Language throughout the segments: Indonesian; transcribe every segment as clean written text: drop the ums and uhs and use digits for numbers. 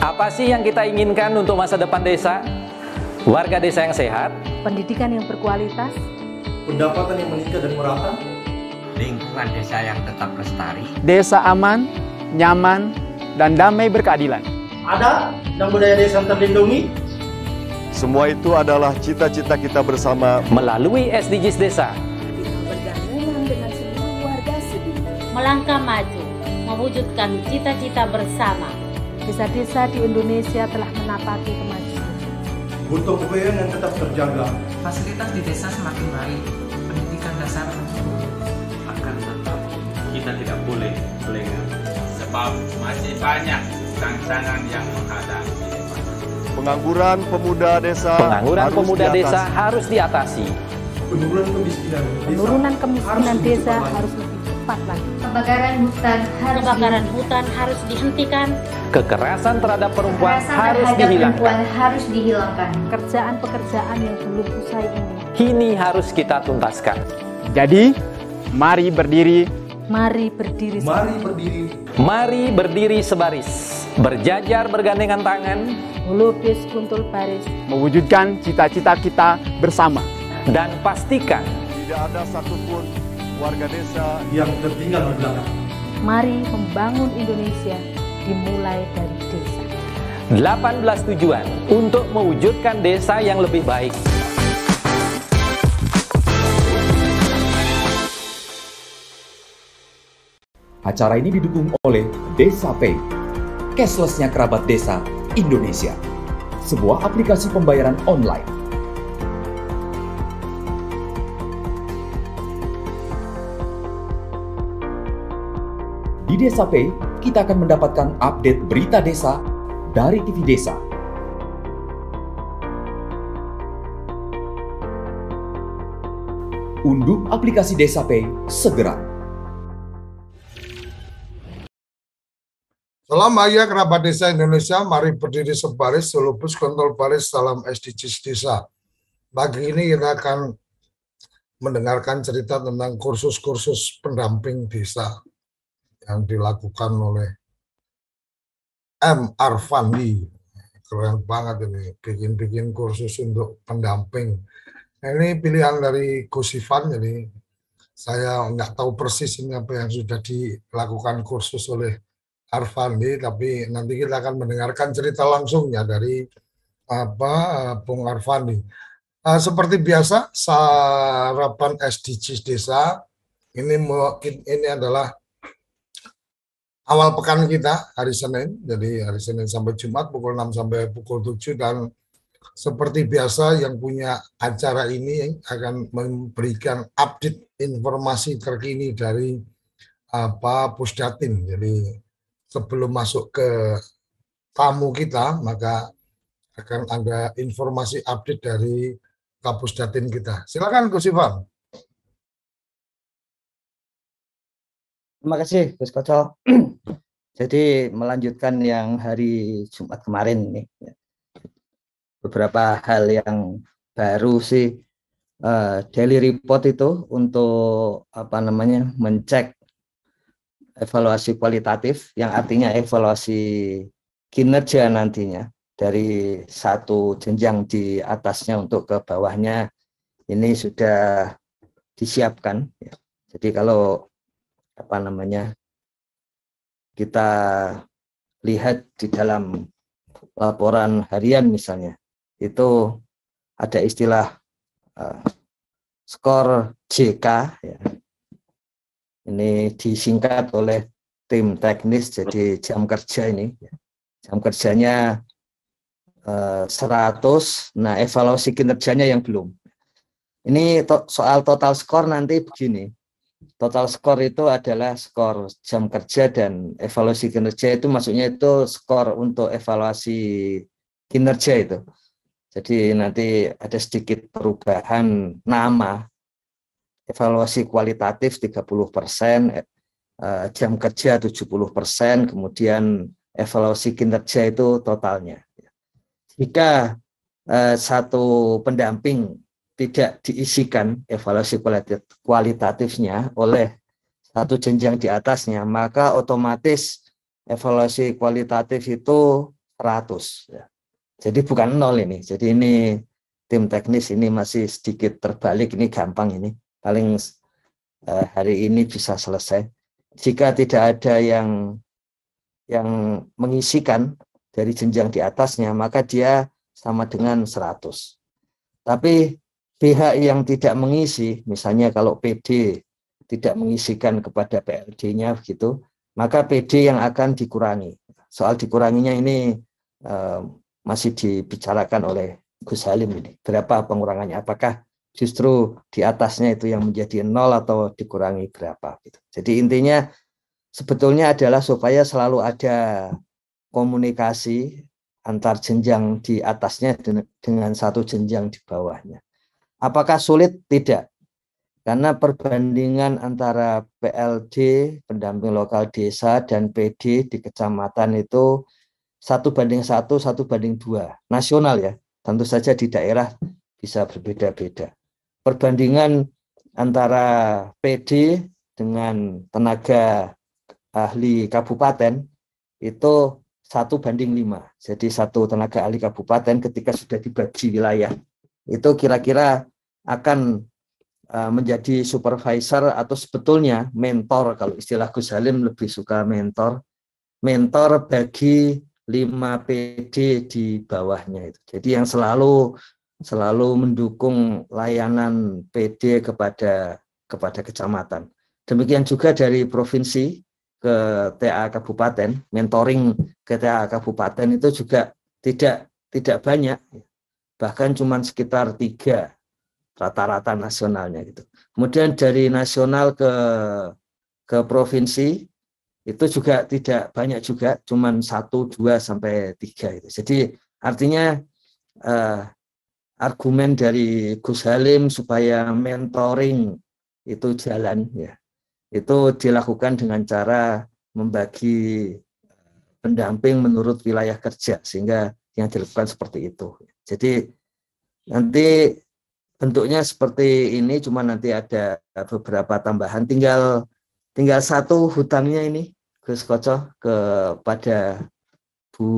Apa sih yang kita inginkan untuk masa depan desa? Warga desa yang sehat, pendidikan yang berkualitas, pendapatan yang meningkat dan merata, lingkungan desa yang tetap lestari, desa aman, nyaman, dan damai berkeadilan. ada dan budaya desa terlindungi. Semua itu adalah cita-cita kita bersama melalui SDGs Desa. bergandengan dengan seluruh warga Sidin. Melangkah maju, mewujudkan cita-cita bersama. Desa-desa di Indonesia telah menapaki kemajuan. Butuh kebayaan yang tetap terjaga. Fasilitas di desa semakin baik, pendidikan dasar akan tetap kita tidak boleh lengah, sebab masih banyak tantangan yang menghadapi. pengangguran pemuda desa. Pengangguran pemuda desa harus diatasi. Penurunan kemiskinan desa harus lebih cepat lagi. Kebakaran hutan harus dihentikan. Kekerasan terhadap perempuan harus dihilangkan. Pekerjaan-pekerjaan yang belum usai Ini harus kita tuntaskan. Jadi, mari berdiri. Mari berdiri. Mari berdiri sebaris. Berjajar bergandengan tangan. Melukis kuntul baris. Mewujudkan cita-cita kita bersama. Dan pastikan Tidak ada satupun warga desa yang tertinggal di belakang. Mari membangun Indonesia dimulai dari desa. 18 tujuan untuk mewujudkan desa yang lebih baik. Acara ini didukung oleh Desa Pay, cashless-nya kerabat desa Indonesia, sebuah aplikasi pembayaran online. Di Desa Pay, kita akan mendapatkan update berita desa dari TV Desa. Unduh aplikasi Desa Pay segera. Salam ayah kerabat desa Indonesia, mari berdiri sebaris, selupus kontrol baris, salam SDGs Desa. Pagi ini kita akan mendengarkan cerita tentang kursus-kursus pendamping desa yang dilakukan oleh M. Arfandi. Keren banget ini, bikin kursus untuk pendamping. Ini pilihan dari Gus Ivan, jadi saya nggak tahu persis ini apa yang sudah dilakukan kursus oleh Arfandi, tapi nanti kita akan mendengarkan cerita langsungnya dari Bung Arfandi. Seperti biasa, sarapan SDGs Desa ini adalah awal pekan kita hari Senin, jadi hari Senin sampai Jumat pukul 6 sampai pukul 7, dan seperti biasa yang punya acara ini akan memberikan update informasi terkini dari Pusdatin. Jadi sebelum masuk ke tamu kita, maka akan ada informasi update dari Kapusdatin kita. Silakan Gus Ivan. Terima kasih Gus Koco. Jadi melanjutkan yang hari Jumat kemarin nih, beberapa hal yang baru sih, daily report itu untuk mencek evaluasi kualitatif, yang artinya evaluasi kinerja nantinya dari satu jenjang di atasnya untuk ke bawahnya ini sudah disiapkan. Jadi kalau kita lihat di dalam laporan harian misalnya, itu ada istilah skor JK, ya. Ini disingkat oleh tim teknis, jadi jam kerja ini. Jam kerjanya 100, nah evaluasi kinerjanya yang belum. Ini soal total skor nanti begini. Total skor itu adalah skor jam kerja, dan evaluasi kinerja itu maksudnya itu skor untuk evaluasi kinerja itu. Jadi nanti ada sedikit perubahan nama. Evaluasi kualitatif 30%, jam kerja 70%, kemudian evaluasi kinerja itu totalnya. Jika satu pendamping tidak diisikan evaluasi kualitatifnya oleh satu jenjang di atasnya, maka otomatis evaluasi kualitatif itu 100 ya. Jadi bukan 0 ini. Jadi ini tim teknis ini masih sedikit terbalik, ini gampang ini. Paling hari ini bisa selesai. Jika tidak ada yang mengisikan dari jenjang di atasnya, maka dia sama dengan 100. Tapi pihak yang tidak mengisi, misalnya kalau PD tidak mengisikan kepada PLD-nya begitu, maka PD yang akan dikurangi. Soal dikuranginya ini masih dibicarakan oleh Gus Halim ini. Berapa pengurangannya? Apakah justru di atasnya itu yang menjadi 0 atau dikurangi berapa? Gitu. Jadi intinya sebetulnya adalah supaya selalu ada komunikasi antar jenjang di atasnya dengan satu jenjang di bawahnya. Apakah sulit? Tidak. Karena perbandingan antara PLD, pendamping lokal desa, dan PD di kecamatan itu 1:1, 1:2. Nasional ya, tentu saja di daerah bisa berbeda-beda. Perbandingan antara PD dengan tenaga ahli kabupaten itu 1:5. Jadi satu tenaga ahli kabupaten ketika sudah dibagi wilayah, itu kira-kira akan menjadi supervisor atau sebetulnya mentor, kalau istilah Gus Halim lebih suka mentor bagi 5 PD di bawahnya itu. Jadi yang selalu mendukung layanan PD kepada kecamatan. Demikian juga dari provinsi ke TA kabupaten, mentoring ke TA kabupaten itu juga tidak banyak, bahkan cuma sekitar 3 rata-rata nasionalnya gitu. Kemudian dari nasional ke provinsi itu juga tidak banyak juga, cuma 1, 2 sampai 3 itu. Jadi artinya argumen dari Gus Halim supaya mentoring itu jalan ya, itu dilakukan dengan cara membagi pendamping menurut wilayah kerja, sehingga yang dilakukan seperti itu. Jadi nanti bentuknya seperti ini, cuma nanti ada beberapa tambahan. Tinggal satu hutangnya ini Gus Koco kepada Bu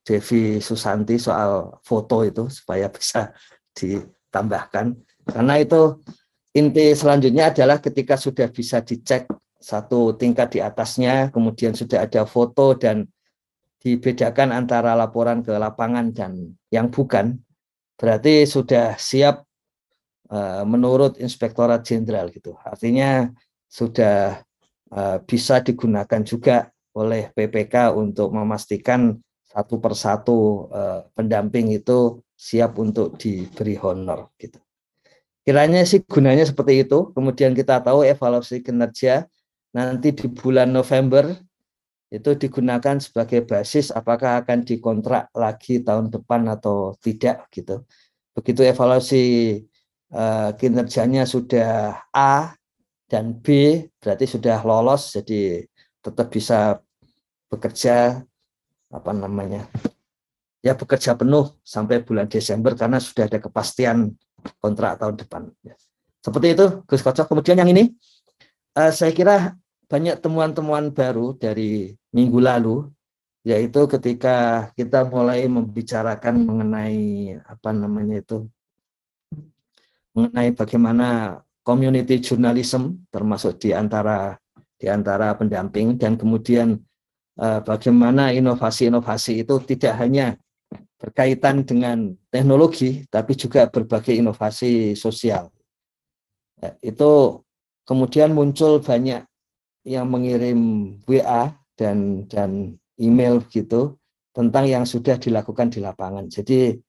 Devi Susanti soal foto itu supaya bisa ditambahkan. Karena itu inti selanjutnya adalah ketika sudah bisa dicek satu tingkat di atasnya, kemudian sudah ada foto dan dibedakan antara laporan ke lapangan dan yang bukan, berarti sudah siap menurut Inspektorat Jenderal gitu. Artinya sudah bisa digunakan juga oleh PPK untuk memastikan satu persatu pendamping itu siap untuk diberi honor gitu. Kiranya sih gunanya seperti itu. Kemudian kita tahu evaluasi kinerja nanti di bulan November itu digunakan sebagai basis apakah akan dikontrak lagi tahun depan atau tidak gitu. Begitu evaluasi kinerjanya sudah A dan B, berarti sudah lolos, jadi tetap bisa bekerja bekerja penuh sampai bulan Desember karena sudah ada kepastian kontrak tahun depan. Seperti itu Gus Koco. Kemudian yang ini saya kira banyak temuan-temuan baru dari minggu lalu, yaitu ketika kita mulai membicarakan mengenai mengenai bagaimana community journalism termasuk di antara pendamping, dan kemudian bagaimana inovasi-inovasi itu tidak hanya berkaitan dengan teknologi tapi juga berbagai inovasi sosial. Itu kemudian muncul banyak yang mengirim WA dan email gitu tentang yang sudah dilakukan di lapangan. Jadi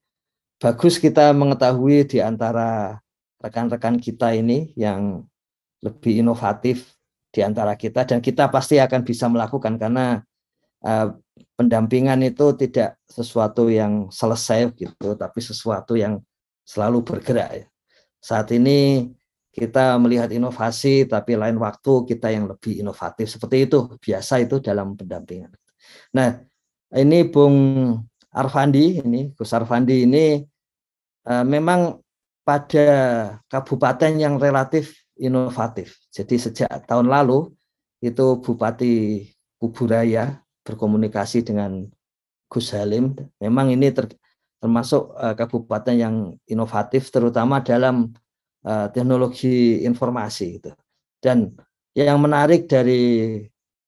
bagus kita mengetahui di antara rekan-rekan kita ini yang lebih inovatif di antara kita, dan kita pasti akan bisa melakukan karena pendampingan itu tidak sesuatu yang selesai gitu, tapi sesuatu yang selalu bergerak ya. Saat ini kita melihat inovasi, tapi lain waktu kita yang lebih inovatif. Seperti itu, biasa itu dalam pendampingan. Nah, ini Bung Arfandi, Gus Arfandi ini memang pada kabupaten yang relatif inovatif. Jadi sejak tahun lalu itu Bupati Kuburaya berkomunikasi dengan Gus Halim. Memang ini termasuk kabupaten yang inovatif, terutama dalam teknologi informasi gitu. Dan yang menarik dari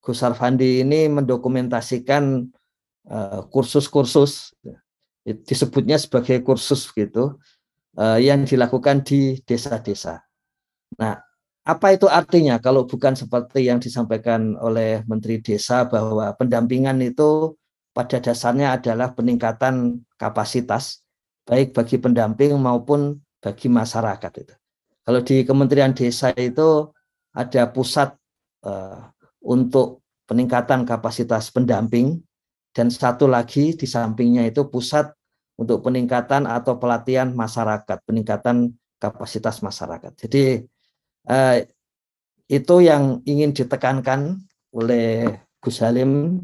Gus Arfandi ini mendokumentasikan kursus-kursus, disebutnya sebagai kursus gitu, yang dilakukan di desa-desa. Nah, apa itu artinya kalau bukan seperti yang disampaikan oleh Menteri Desa bahwa pendampingan itu pada dasarnya adalah peningkatan kapasitas baik bagi pendamping maupun bagi masyarakat itu. Kalau di Kementerian Desa itu ada pusat untuk peningkatan kapasitas pendamping dan satu lagi di sampingnya itu pusat untuk peningkatan atau pelatihan masyarakat, peningkatan kapasitas masyarakat. Jadi itu yang ingin ditekankan oleh Gus Halim.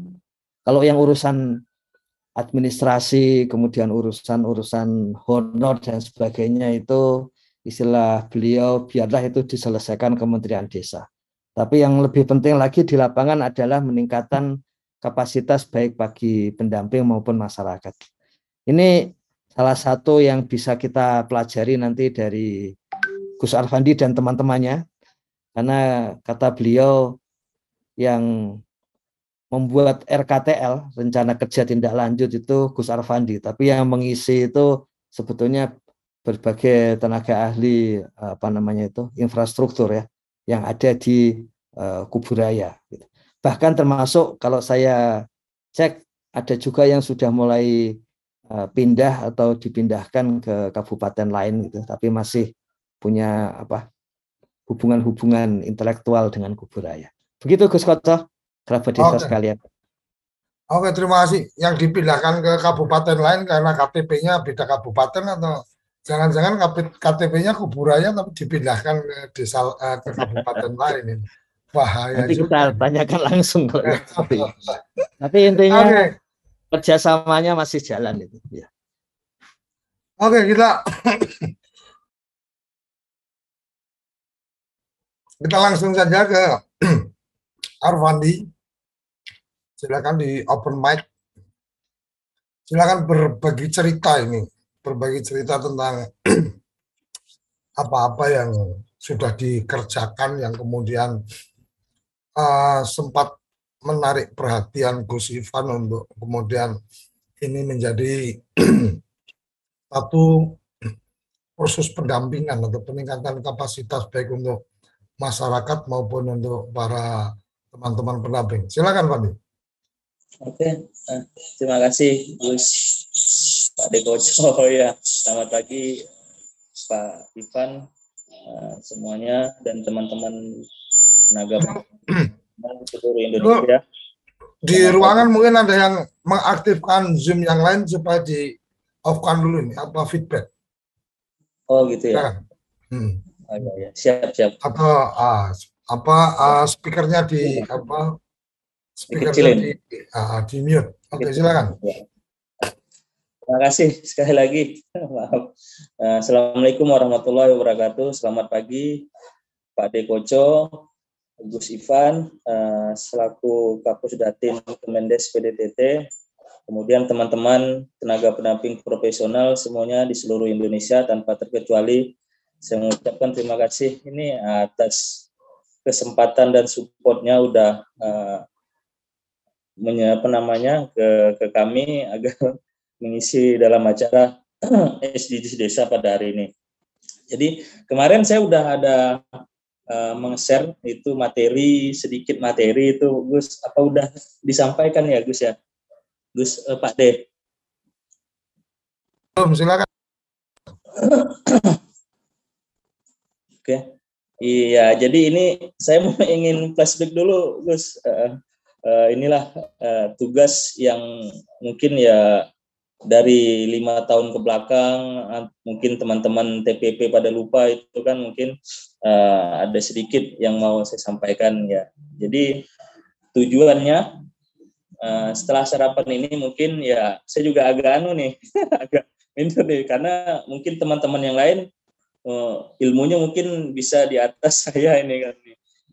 Kalau yang urusan administrasi, kemudian urusan honor dan sebagainya itu istilah beliau biarlah itu diselesaikan Kementerian Desa. Tapi yang lebih penting lagi di lapangan adalah meningkatkan kapasitas baik bagi pendamping maupun masyarakat. Ini salah satu yang bisa kita pelajari nanti dari Gus Arfandi dan teman-temannya, karena kata beliau yang membuat RKTL, rencana kerja tindak lanjut itu Gus Arfandi, tapi yang mengisi itu sebetulnya berbagai tenaga ahli infrastruktur ya yang ada di Kuburaya. Bahkan termasuk kalau saya cek ada juga yang sudah mulai pindah atau dipindahkan ke kabupaten lain gitu, tapi masih punya hubungan intelektual dengan Kuburaya. Begitu Gus Koco, kerabat desa sekalian. Oke, terima kasih. Yang dipindahkan ke kabupaten lain karena KTP-nya beda kabupaten atau jangan-jangan KTP-nya Kuburaya tapi dipindahkan ke desa ke kabupaten lain ini. Bahaya. Nanti kita tanyakan langsung kalau tapi intinya kerjasamanya masih jalan itu. Ya. Oke, kita langsung saja ke Arfandi. Silakan di open mic. Silakan berbagi cerita ini, berbagi cerita tentang apa-apa yang sudah dikerjakan yang kemudian sempat menarik perhatian Gus Ivan untuk kemudian ini menjadi satu kursus pendampingan atau peningkatan kapasitas baik untuk masyarakat maupun untuk para teman-teman pendamping. Silakan Fandi. Oke, terima kasih Gus Pak Dekoco ya. Selamat pagi Pak Ivan, semuanya dan teman-teman tenaga seluruh Indonesia. Di ruangan mungkin ada yang mengaktifkan Zoom yang lain supaya di off-kan dulu nih, apa feedback. Oh gitu ya. Ya. Siap. Atau speakernya di speakernya di mute. Oke, silakan. Terima kasih sekali lagi. Maaf. Assalamualaikum warahmatullahi wabarakatuh. Selamat pagi Pak Dekoco, Gus Ivan, selaku Kapus Datin Kemendes PDTT, kemudian teman-teman tenaga pendamping profesional semuanya di seluruh Indonesia tanpa terkecuali. Saya mengucapkan terima kasih ini atas kesempatan dan supportnya udah ke kami agar mengisi dalam acara SDGs Desa pada hari ini. Jadi kemarin saya udah ada meng-share itu sedikit materi itu Gus, apa udah disampaikan ya Gus ya? Gus Pak D. Silakan. Oke. Iya, jadi ini saya ingin flashback dulu Gus. Inilah tugas yang mungkin ya dari 5 tahun ke belakang, mungkin teman-teman TPP pada lupa itu kan mungkin ada sedikit yang mau saya sampaikan ya. Jadi tujuannya setelah sarapan ini mungkin ya saya juga agak agak minder nih karena mungkin teman-teman yang lain ilmunya mungkin bisa di atas saya ini kan.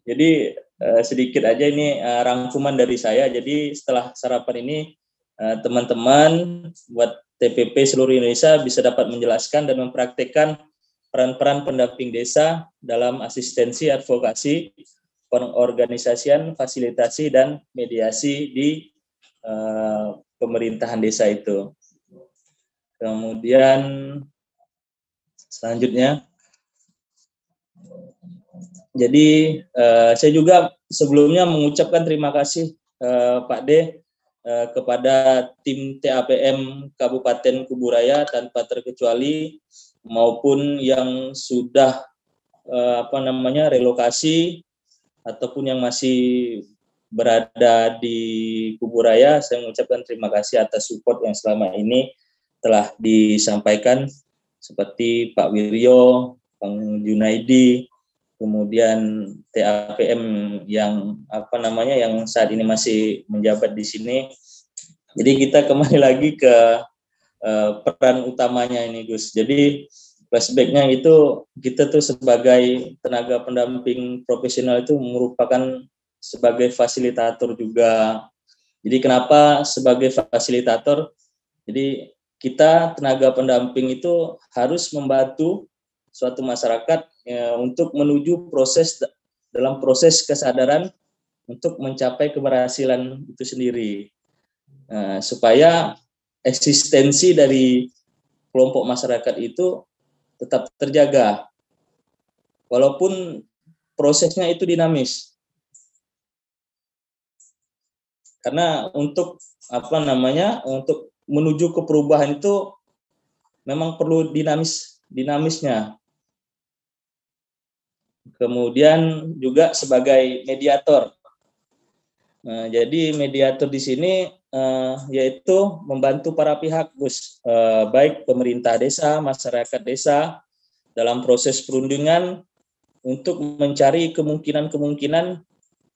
Jadi sedikit aja ini rangkuman dari saya. Jadi setelah sarapan ini teman-teman buat TPP seluruh Indonesia bisa dapat menjelaskan dan mempraktikkan peran-peran pendamping desa dalam asistensi, advokasi, pengorganisasian, fasilitasi, dan mediasi di pemerintahan desa itu. Kemudian selanjutnya, jadi saya juga sebelumnya mengucapkan terima kasih Pak D kepada tim TAPM Kabupaten Kuburaya tanpa terkecuali maupun yang sudah relokasi ataupun yang masih berada di Kuburaya. Saya mengucapkan terima kasih atas support yang selama ini telah disampaikan, seperti Pak Wiryo, Bang Junaidi, kemudian TAPM yang yang saat ini masih menjabat di sini. Jadi kita kembali lagi ke peran utamanya ini, Gus. Jadi flashbacknya itu kita tuh sebagai tenaga pendamping profesional itu merupakan sebagai fasilitator juga. Jadi kenapa sebagai fasilitator? Jadi kita tenaga pendamping itu harus membantu suatu masyarakat untuk menuju dalam proses kesadaran untuk mencapai keberhasilan itu sendiri, supaya eksistensi dari kelompok masyarakat itu tetap terjaga walaupun prosesnya itu dinamis, karena untuk untuk menuju ke perubahan itu memang perlu dinamisnya. Kemudian juga sebagai mediator. Jadi mediator di sini yaitu membantu para pihak, Gus, baik pemerintah desa, masyarakat desa dalam proses perundingan untuk mencari kemungkinan-kemungkinan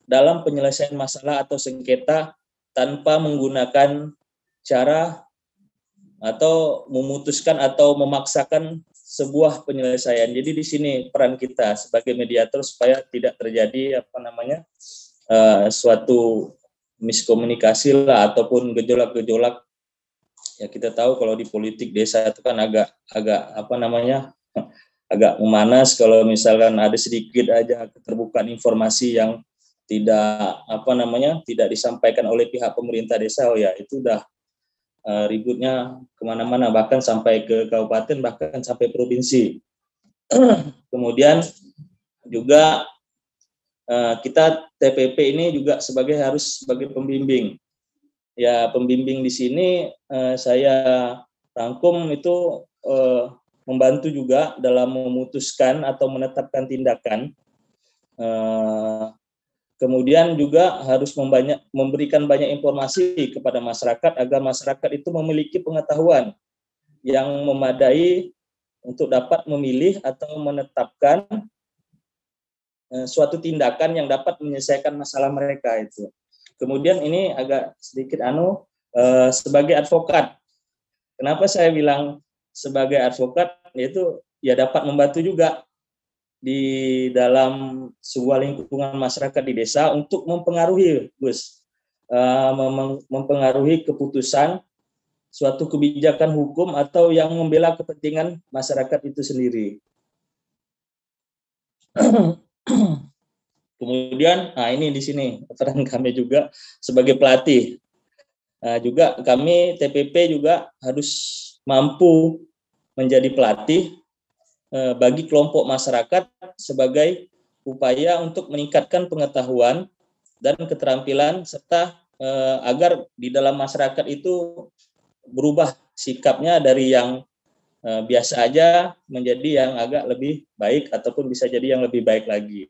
dalam penyelesaian masalah atau sengketa tanpa menggunakan cara atau memutuskan atau memaksakan sebuah penyelesaian. Jadi di sini peran kita sebagai mediator supaya tidak terjadi suatu miskomunikasi lah ataupun gejolak-gejolak. Ya kita tahu kalau di politik desa itu kan agak memanas kalau misalkan ada sedikit aja keterbukaan informasi yang tidak disampaikan oleh pihak pemerintah desa, itu udah ributnya kemana-mana, bahkan sampai ke kabupaten, bahkan sampai provinsi. Kemudian juga kita TPP ini juga harus sebagai pembimbing. Ya, pembimbing di sini saya rangkum itu membantu juga dalam memutuskan atau menetapkan tindakan. Kemudian juga harus memberikan banyak informasi kepada masyarakat agar masyarakat itu memiliki pengetahuan yang memadai untuk dapat memilih atau menetapkan suatu tindakan yang dapat menyelesaikan masalah mereka itu. Kemudian ini agak sedikit sebagai advokat. Kenapa saya bilang sebagai advokat? Yaitu ya dapat membantu juga di dalam sebuah lingkungan masyarakat di desa untuk mempengaruhi, Gus, mempengaruhi keputusan suatu kebijakan hukum atau yang membela kepentingan masyarakat itu sendiri. Kemudian, ini di sini peran kami juga sebagai pelatih. Juga kami TPP juga harus mampu menjadi pelatih bagi kelompok masyarakat sebagai upaya untuk meningkatkan pengetahuan dan keterampilan serta agar di dalam masyarakat itu berubah sikapnya dari yang biasa aja menjadi yang agak lebih baik ataupun bisa jadi yang lebih baik lagi.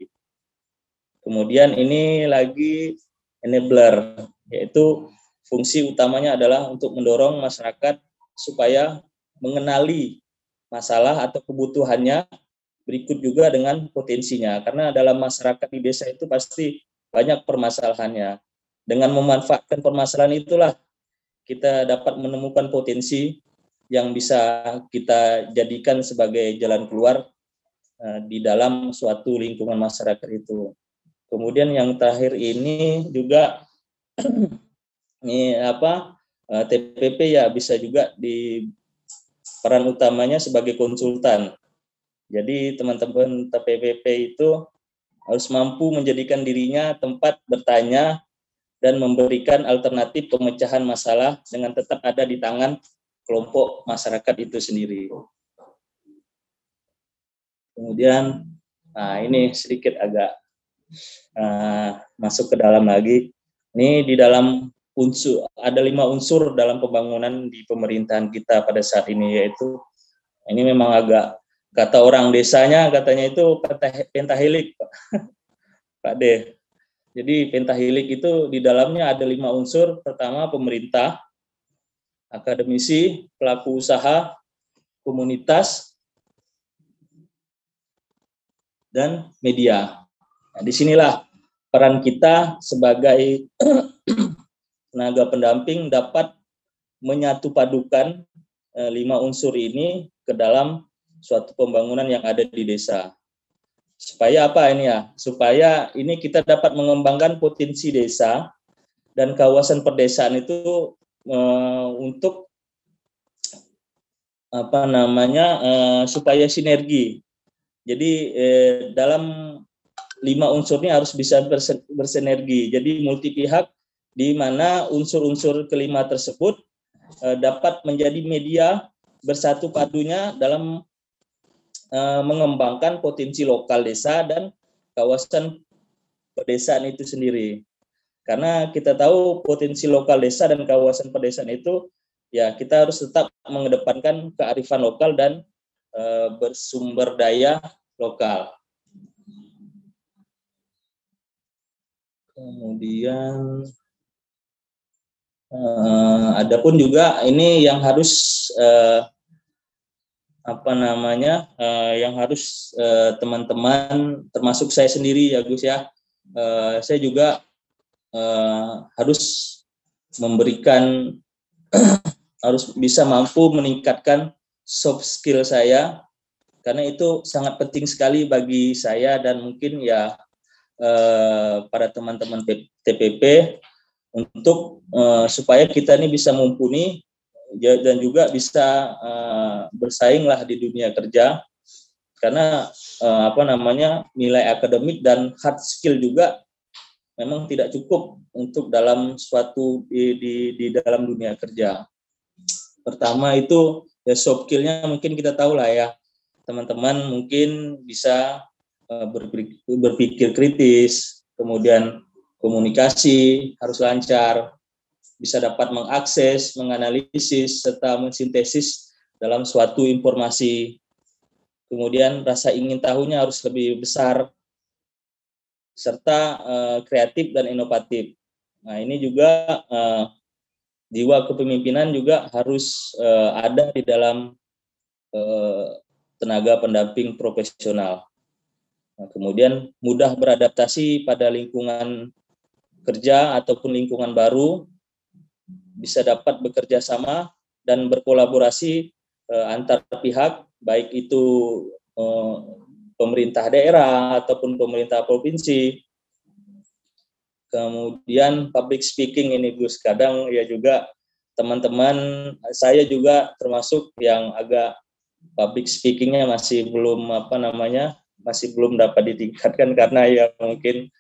Kemudian ini lagi enabler, yaitu fungsi utamanya adalah untuk mendorong masyarakat supaya mengenali masalah atau kebutuhannya, berikut juga dengan potensinya. Karena dalam masyarakat di desa itu pasti banyak permasalahannya. Dengan memanfaatkan permasalahan itulah kita dapat menemukan potensi yang bisa kita jadikan sebagai jalan keluar di dalam suatu lingkungan masyarakat itu. Kemudian yang terakhir ini juga ini TPP ya bisa juga di peran utamanya sebagai konsultan. Jadi teman-teman TPP itu harus mampu menjadikan dirinya tempat bertanya dan memberikan alternatif pemecahan masalah dengan tetap ada di tangan kelompok masyarakat itu sendiri. Kemudian, nah ini sedikit agak masuk ke dalam lagi. Ini di dalam unsur, ada 5 unsur dalam pembangunan di pemerintahan kita pada saat ini, yaitu ini memang agak, kata orang desanya katanya itu pentahelik, Pak D. Jadi pentahelik itu di dalamnya ada 5 unsur. Pertama pemerintah, akademisi, pelaku usaha, komunitas, dan media. Nah, disinilah peran kita sebagai tenaga pendamping dapat menyatupadukan 5 unsur ini ke dalam suatu pembangunan yang ada di desa. Supaya apa ini ya? Supaya ini kita dapat mengembangkan potensi desa dan kawasan perdesaan itu untuk apa namanya supaya sinergi. Jadi dalam 5 unsur ini harus bisa bersinergi. Jadi multi pihak di mana unsur-unsur kelima tersebut dapat menjadi media bersatu padunya dalam mengembangkan potensi lokal desa dan kawasan pedesaan itu sendiri. Karena kita tahu potensi lokal desa dan kawasan pedesaan itu, ya kita harus tetap mengedepankan kearifan lokal dan bersumber daya lokal. Kemudian adapun juga ini yang harus yang harus teman-teman termasuk saya sendiri ya Gus ya, saya juga harus memberikan harus bisa mampu meningkatkan soft skill saya, karena itu sangat penting sekali bagi saya dan mungkin ya para teman-teman TPP untuk supaya kita ini bisa mumpuni dan juga bisa bersaing lah di dunia kerja, karena nilai akademik dan hard skill juga memang tidak cukup untuk dalam suatu di dalam dunia kerja. Pertama itu ya soft skill-nya mungkin kita tahu lah ya teman-teman, mungkin bisa berpikir kritis, kemudian komunikasi harus lancar, bisa dapat mengakses, menganalisis, serta mensintesis dalam suatu informasi. Kemudian rasa ingin tahunya harus lebih besar, serta kreatif dan inovatif. Nah ini juga jiwa kepemimpinan juga harus ada di dalam tenaga pendamping profesional. Nah, kemudian mudah beradaptasi pada lingkungan kerja ataupun lingkungan baru, bisa dapat bekerja sama dan berkolaborasi antar pihak, baik itu pemerintah daerah ataupun pemerintah provinsi. Kemudian public speaking ini Gus, kadang ya juga teman-teman saya juga termasuk yang agak public speakingnya masih belum masih belum dapat ditingkatkan karena ya mungkin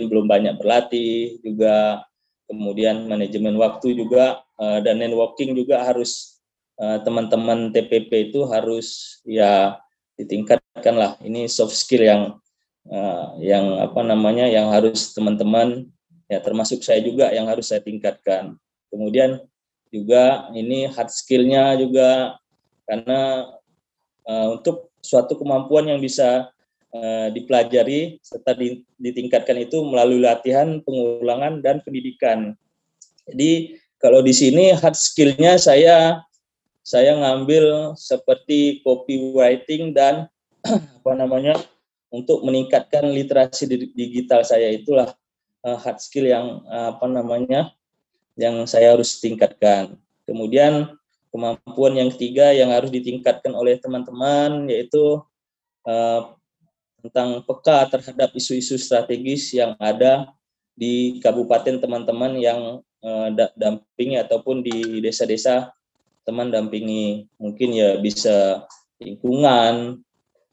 belum banyak berlatih juga. Kemudian manajemen waktu juga dan networking juga harus teman-teman TPP itu harus ya ditingkatkan lah. Ini soft skill yang harus teman-teman ya termasuk saya juga yang harus saya tingkatkan. Kemudian juga ini hard skill-nya juga, karena untuk suatu kemampuan yang bisa dipelajari serta ditingkatkan itu melalui latihan, pengulangan, dan pendidikan. Jadi kalau di sini hard skill-nya saya ngambil seperti copywriting dan untuk meningkatkan literasi digital saya, itulah hard skill yang yang saya harus tingkatkan. Kemudian kemampuan yang ketiga yang harus ditingkatkan oleh teman-teman yaitu tentang peka terhadap isu-isu strategis yang ada di kabupaten teman-teman yang dampingi ataupun di desa-desa teman dampingi, mungkin ya bisa lingkungan,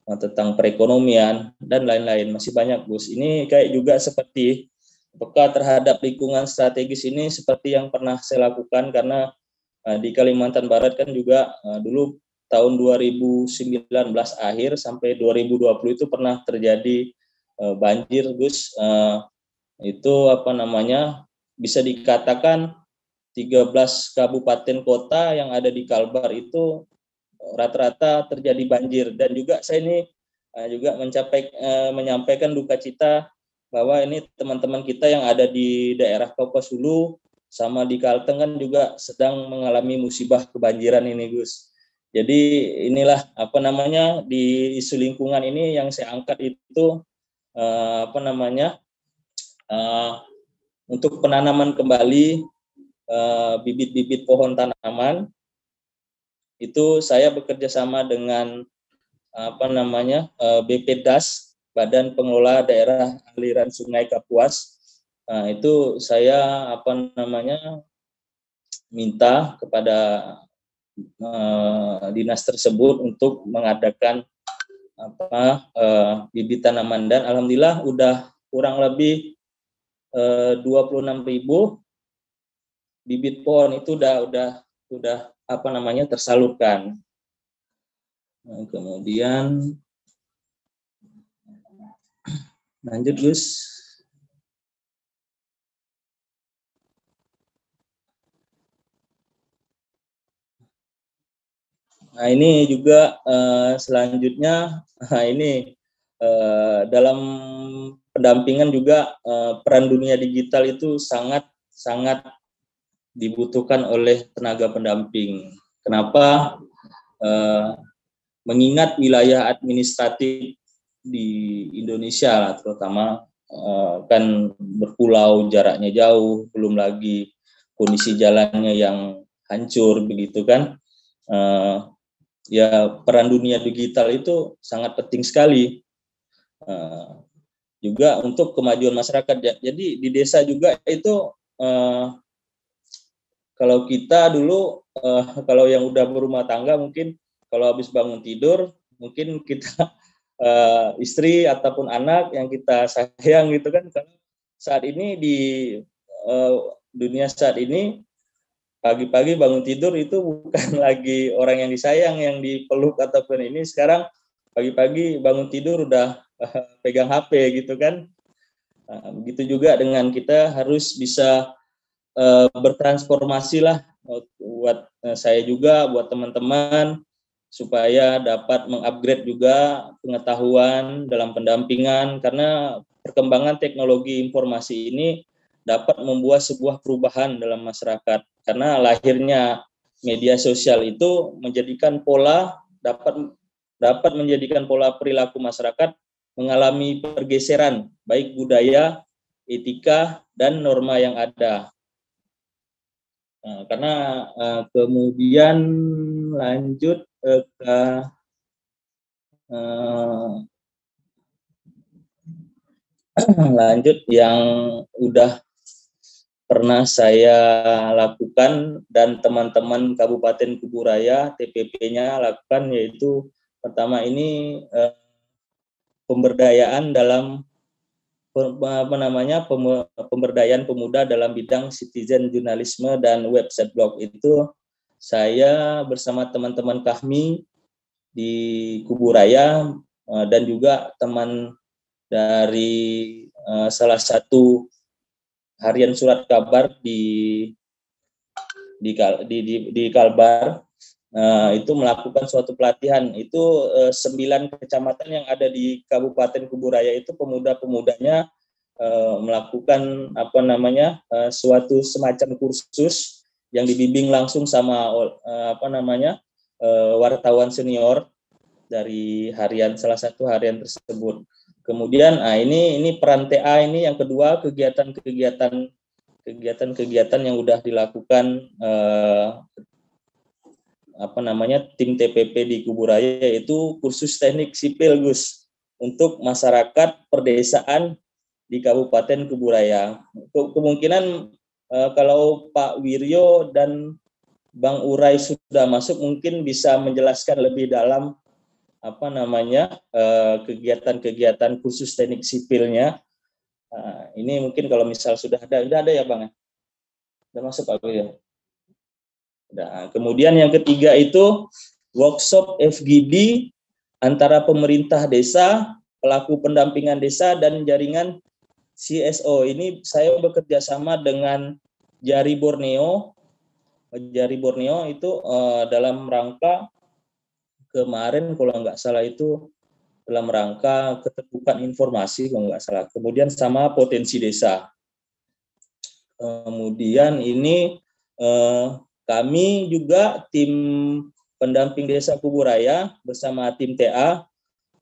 tentang perekonomian dan lain-lain, masih banyak Gus. Ini kayak juga seperti peka terhadap lingkungan strategis ini seperti yang pernah saya lakukan, karena di Kalimantan Barat kan juga dulu tahun 2019 akhir sampai 2020 itu pernah terjadi banjir Gus. Itu apa namanya, bisa dikatakan 13 kabupaten kota yang ada di Kalbar itu rata-rata terjadi banjir. Dan juga saya ini juga menyampaikan duka cita bahwa ini teman-teman kita yang ada di daerah Kapuas Hulu sama di Kalteng kan juga sedang mengalami musibah kebanjiran ini Gus. Jadi inilah apa namanya, di isu lingkungan ini yang saya angkat itu untuk penanaman kembali bibit-bibit pohon tanaman. Itu saya bekerja sama dengan BPDAS, Badan Pengelola Daerah Aliran Sungai Kapuas. Itu saya minta kepada dinas tersebut untuk mengadakan bibit tanaman, dan alhamdulillah udah kurang lebih 26.000 bibit pohon itu udah tersalurkan. Nah, kemudian lanjut Gus. Nah ini juga selanjutnya, dalam pendampingan juga peran dunia digital itu sangat dibutuhkan oleh tenaga pendamping. Kenapa? Mengingat wilayah administratif di Indonesia terutama kan berpulau, jaraknya jauh, belum lagi kondisi jalannya yang hancur begitu kan. Ya peran dunia digital itu sangat penting sekali. Juga untuk kemajuan masyarakat. Jadi di desa juga itu kalau kita dulu kalau yang udah berumah tangga, mungkin kalau habis bangun tidur, mungkin kita istri ataupun anak yang kita sayang gitu kan. Karena saat ini di dunia saat ini, pagi-pagi bangun tidur itu bukan lagi orang yang disayang yang dipeluk ataupun ini. Sekarang pagi-pagi bangun tidur udah pegang HP gitu kan. Begitu juga dengan kita harus bisa bertransformasi lah, buat saya juga, buat teman-teman, supaya dapat mengupgrade juga pengetahuan dalam pendampingan, karena perkembangan teknologi informasi ini dapat membuat sebuah perubahan dalam masyarakat. Karena lahirnya media sosial itu menjadikan pola, dapat menjadikan pola perilaku masyarakat mengalami pergeseran, baik budaya, etika, dan norma yang ada. Karena kemudian lanjut yang udah pernah saya lakukan dan teman-teman Kabupaten Kuburaya TPP-nya lakukan, yaitu pertama ini pemberdayaan dalam pemberdayaan pemuda dalam bidang citizen jurnalisme dan website blog. Itu saya bersama teman-teman kami di Kuburaya dan juga teman dari salah satu harian surat kabar di Kalbar, itu melakukan suatu pelatihan. Itu 9 kecamatan yang ada di Kabupaten Kuburaya itu pemuda-pemudanya melakukan suatu semacam kursus yang dibimbing langsung sama wartawan senior dari salah satu harian tersebut. Kemudian ini peran TA ini yang kedua, kegiatan yang udah dilakukan tim TPP di Kuburaya, yaitu kursus teknik sipil Gus untuk masyarakat perdesaan di Kabupaten Kuburaya. Kemungkinan kalau Pak Wiryo dan Bang Urai sudah masuk, mungkin bisa menjelaskan lebih dalam kegiatan-kegiatan khusus teknik sipilnya. Ini mungkin kalau misal sudah ada ya Bang? Sudah masuk Pak Wiryo? Nah, kemudian yang ketiga itu workshop FGD antara pemerintah desa, pelaku pendampingan desa, dan jaringan CSO. Ini saya bekerja sama dengan Jari Borneo. Jari Borneo itu dalam rangka kemarin kalau nggak salah itu dalam rangka keterbukaan informasi kalau nggak salah. Kemudian sama potensi desa. Kemudian ini kami juga tim pendamping desa Kuburaya bersama tim TA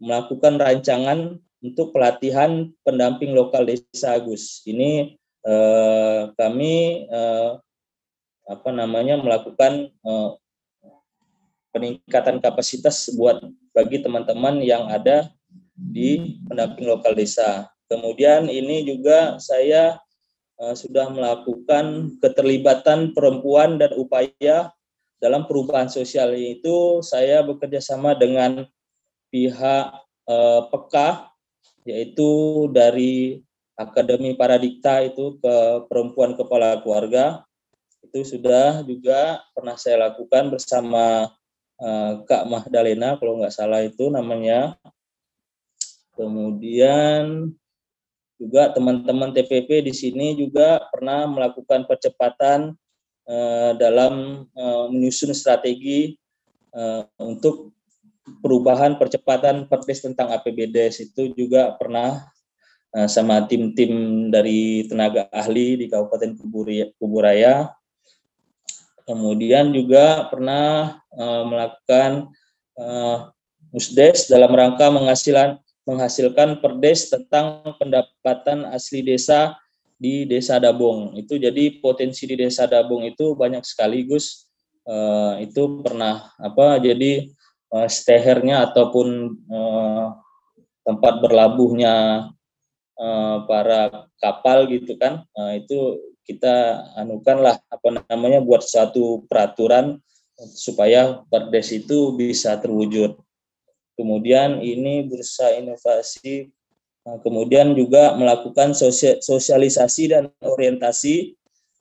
melakukan rancangan untuk pelatihan pendamping lokal desa Agus. Ini kami melakukan peningkatan kapasitas bagi teman-teman yang ada di pendamping lokal desa. Kemudian ini juga saya sudah melakukan keterlibatan perempuan dan upaya dalam perubahan sosial. Itu saya bekerja sama dengan pihak PEKA, yaitu dari Akademi Paradikta itu ke perempuan kepala keluarga. Itu sudah juga pernah saya lakukan bersama Kak Mahdalena kalau nggak salah itu namanya. Kemudian juga teman-teman TPP di sini juga pernah melakukan percepatan dalam menyusun strategi untuk perubahan percepatan Perdes tentang APBDes. Itu juga pernah sama tim-tim dari tenaga ahli di Kabupaten Kuburaya. Kemudian juga pernah melakukan musdes dalam rangka menghasilkan perdes tentang pendapatan asli desa di Desa Dabong. Itu jadi potensi di Desa Dabong itu banyak sekali, Gus. Itu pernah jadi stehernya ataupun tempat berlabuhnya para kapal gitu kan. Itu kita anukanlah buat suatu peraturan supaya perdes itu bisa terwujud. Kemudian ini bursa inovasi, kemudian juga melakukan sosialisasi dan orientasi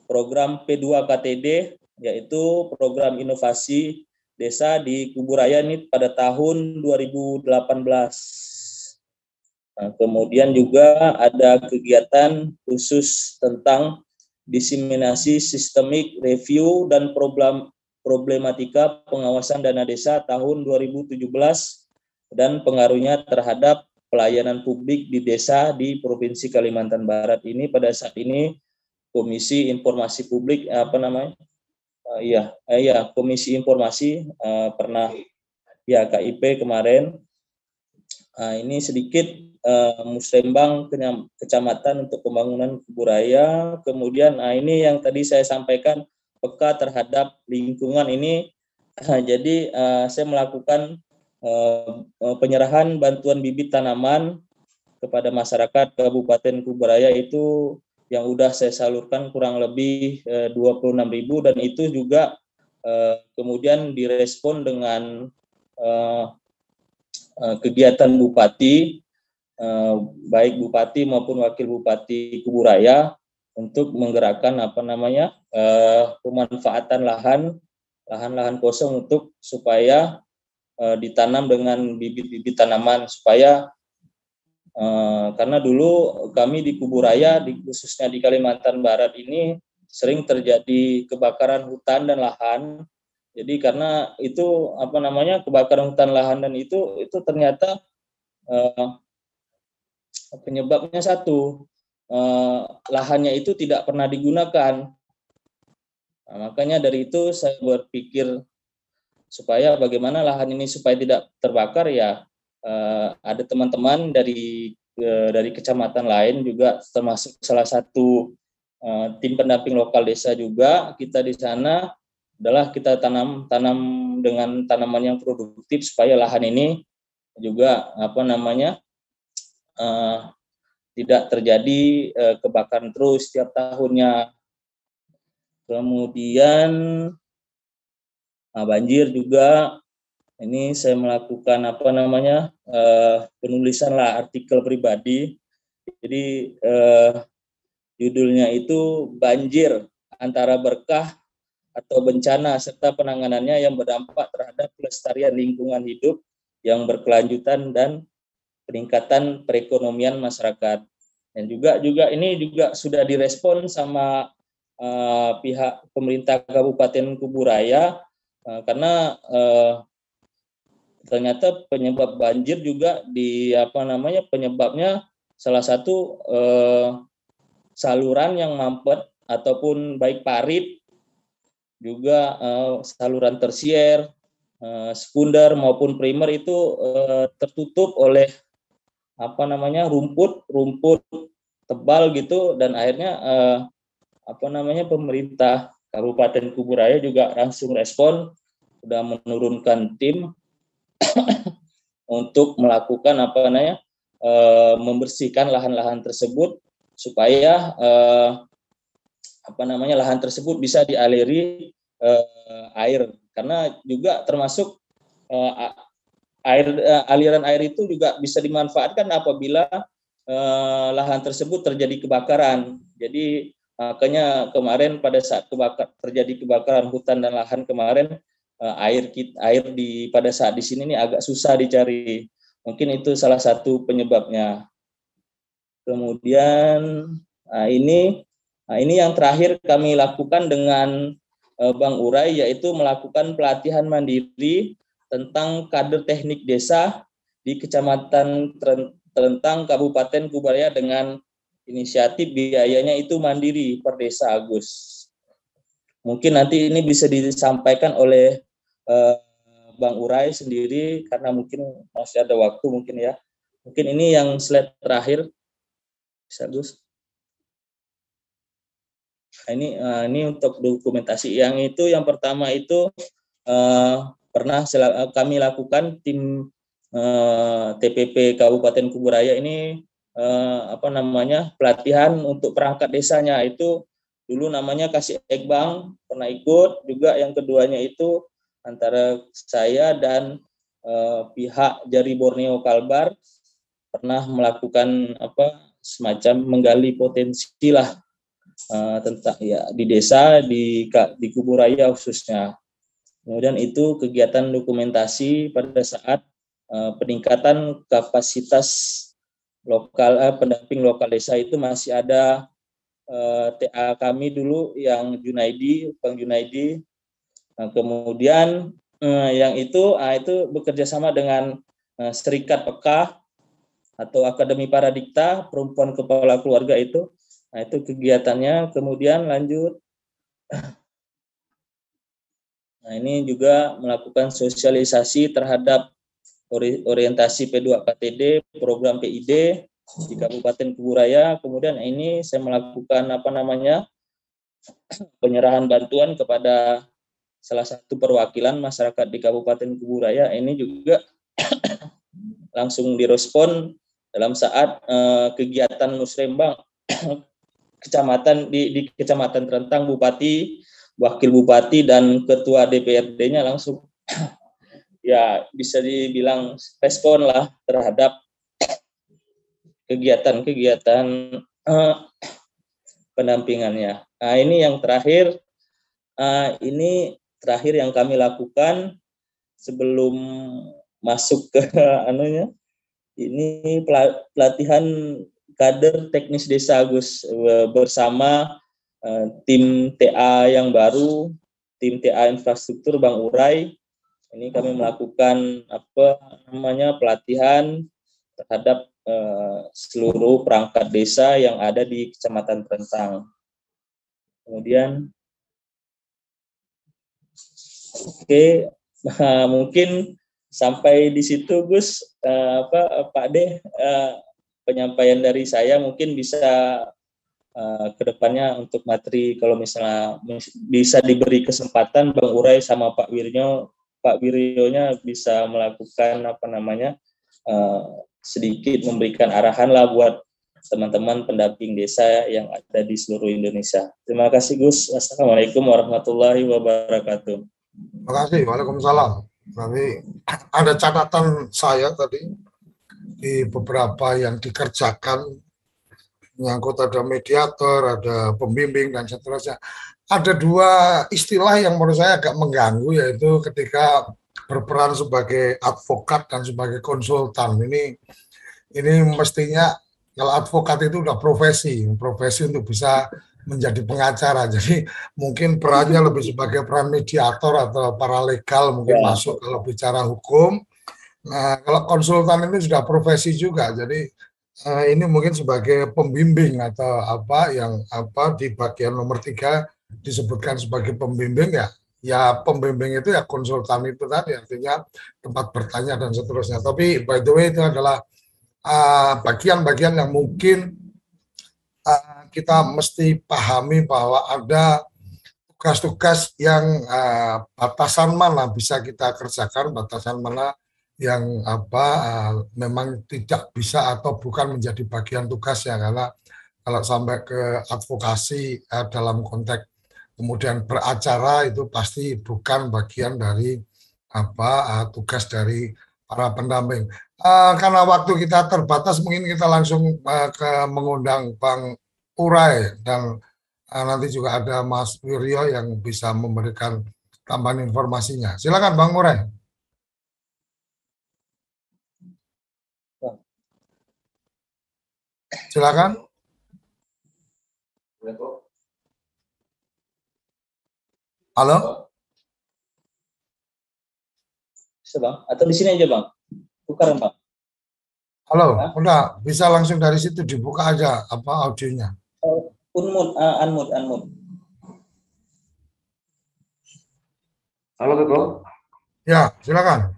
program P2KTD, yaitu program inovasi desa di Kuburaya ini pada tahun 2018. Kemudian juga ada kegiatan khusus tentang diseminasi sistemik review dan problematika pengawasan dana desa tahun 2017 dan pengaruhnya terhadap pelayanan publik di desa di Provinsi Kalimantan Barat. Ini pada saat ini Komisi Informasi Publik Komisi Informasi pernah KIP kemarin. Ini sedikit musrembang kecamatan untuk pembangunan Kuburaya. Kemudian ini yang tadi saya sampaikan peka terhadap lingkungan ini. Jadi saya melakukan penyerahan bantuan bibit tanaman kepada masyarakat Kabupaten Kuburaya itu yang udah saya salurkan kurang lebih 26.000, dan itu juga kemudian direspon dengan kegiatan Bupati, baik Bupati maupun Wakil Bupati Kuburaya untuk menggerakkan pemanfaatan lahan kosong untuk supaya ditanam dengan bibit-bibit tanaman supaya karena dulu kami di Kuburaya khususnya di Kalimantan Barat ini sering terjadi kebakaran hutan dan lahan. Jadi karena itu kebakaran hutan lahan dan itu ternyata penyebabnya satu, lahannya itu tidak pernah digunakan. Nah, makanya dari itu saya berpikir supaya bagaimana lahan ini supaya tidak terbakar ya, ada teman-teman dari kecamatan lain juga termasuk salah satu tim pendamping lokal desa juga kita di sana adalah kita tanam dengan tanaman yang produktif supaya lahan ini juga tidak terjadi kebakaran terus setiap tahunnya. Kemudian banjir juga. Ini saya melakukan penulisan lah artikel pribadi. Jadi judulnya itu banjir antara berkah atau bencana serta penanganannya yang berdampak terhadap pelestarian lingkungan hidup yang berkelanjutan dan peningkatan perekonomian masyarakat. Dan juga ini juga sudah direspon sama pihak pemerintah Kabupaten Kuburaya karena ternyata penyebab banjir juga penyebabnya salah satu saluran yang mampet ataupun baik parit, juga saluran tersier, sekunder maupun primer itu tertutup oleh rumput tebal gitu, dan akhirnya pemerintah Kabupaten Kuburaya juga langsung respon, sudah menurunkan tim untuk melakukan membersihkan lahan-lahan tersebut supaya lahan tersebut bisa dialiri air, karena juga termasuk aliran air itu juga bisa dimanfaatkan apabila lahan tersebut terjadi kebakaran. Jadi makanya kemarin pada saat terjadi kebakaran hutan dan lahan kemarin, air pada saat di sini nih agak susah dicari. Mungkin itu salah satu penyebabnya. Kemudian ini yang terakhir kami lakukan dengan Bang Urai, yaitu melakukan pelatihan mandiri tentang kader teknik desa di Kecamatan Terentang, Kabupaten Kuburaya dengan inisiatif biayanya itu mandiri per desa, Agus. Mungkin nanti ini bisa disampaikan oleh Bang Urai sendiri karena mungkin masih ada waktu mungkin ya. Mungkin ini yang slide terakhir, bisa Gus. Nah, ini untuk dokumentasi. Yang pertama itu pernah kami lakukan tim TPP Kabupaten Kuburaya ini pelatihan untuk perangkat desanya, itu dulu namanya Kasih Ekbang, pernah ikut juga. Yang keduanya itu antara saya dan pihak Jari Borneo Kalbar pernah melakukan semacam menggali potensi lah tentang di desa di Kuburaya khususnya. Kemudian itu kegiatan dokumentasi pada saat peningkatan kapasitas lokal pendamping lokal desa, itu masih ada TA kami dulu yang Bang Junaidi. Nah, kemudian yang itu bekerja sama dengan Serikat Pekah atau Akademi Paradikta Perempuan Kepala Keluarga itu. Nah, itu kegiatannya. Kemudian lanjut. Nah, ini juga melakukan sosialisasi terhadap orientasi P2KTD, program PID di Kabupaten Kuburaya. Kemudian ini saya melakukan penyerahan bantuan kepada salah satu perwakilan masyarakat di Kabupaten Kuburaya. Ini juga langsung direspon dalam saat kegiatan musrembang kecamatan di Kecamatan Terentang. Bupati, Wakil Bupati dan Ketua DPRD-nya langsung ya bisa dibilang respon lah terhadap kegiatan-kegiatan pendampingannya. Nah, ini yang terakhir. Ini terakhir yang kami lakukan sebelum masuk ke ini pelatihan kader teknis desa, Gus, bersama tim TA yang baru, tim TA infrastruktur Bang Urai. Ini kami melakukan pelatihan terhadap seluruh perangkat desa yang ada di Kecamatan Terentang. Kemudian mungkin sampai di situ, Gus. Pak De, penyampaian dari saya mungkin bisa ke depannya untuk materi, kalau misalnya bisa diberi kesempatan Bang Urai sama Pak Wiryonya bisa melakukan sedikit memberikan arahan lah buat teman-teman pendamping desa yang ada di seluruh Indonesia. Terima kasih Gus. Assalamualaikum warahmatullahi wabarakatuh. Terima kasih. Waalaikumsalam. Nanti ada catatan saya tadi di beberapa yang dikerjakan, menyangkut ada mediator, ada pembimbing, dan seterusnya. Ada dua istilah yang menurut saya agak mengganggu, yaitu ketika berperan sebagai advokat dan sebagai konsultan. Ini mestinya kalau advokat itu udah profesi untuk bisa menjadi pengacara. Jadi mungkin perannya lebih sebagai peran mediator atau paralegal mungkin masuk kalau bicara hukum. Nah, kalau konsultan ini sudah profesi juga. Jadi ini mungkin sebagai pembimbing atau di bagian nomor 3 disebutkan sebagai pembimbing ya pembimbing itu ya konsultan itu tadi, artinya tempat bertanya dan seterusnya. Tapi by the way itu adalah bagian-bagian yang mungkin kita mesti pahami bahwa ada tugas-tugas yang batasan mana bisa kita kerjakan, batasan mana yang memang tidak bisa atau bukan menjadi bagian tugasnya. Karena kalau sampai ke advokasi dalam konteks kemudian beracara itu pasti bukan bagian dari tugas dari para pendamping. Karena waktu kita terbatas, mungkin kita langsung mengundang Bang Urai, dan nanti juga ada Mas Wiryo yang bisa memberikan tambahan informasinya. Silakan Bang Urai. Silakan. Halo? Bisa Bang? Atau di sini aja Bang? Tukaran Bang? Halo, udah bisa langsung dari situ dibuka aja audionya. Unmute. Halo Keko. Ya, silakan.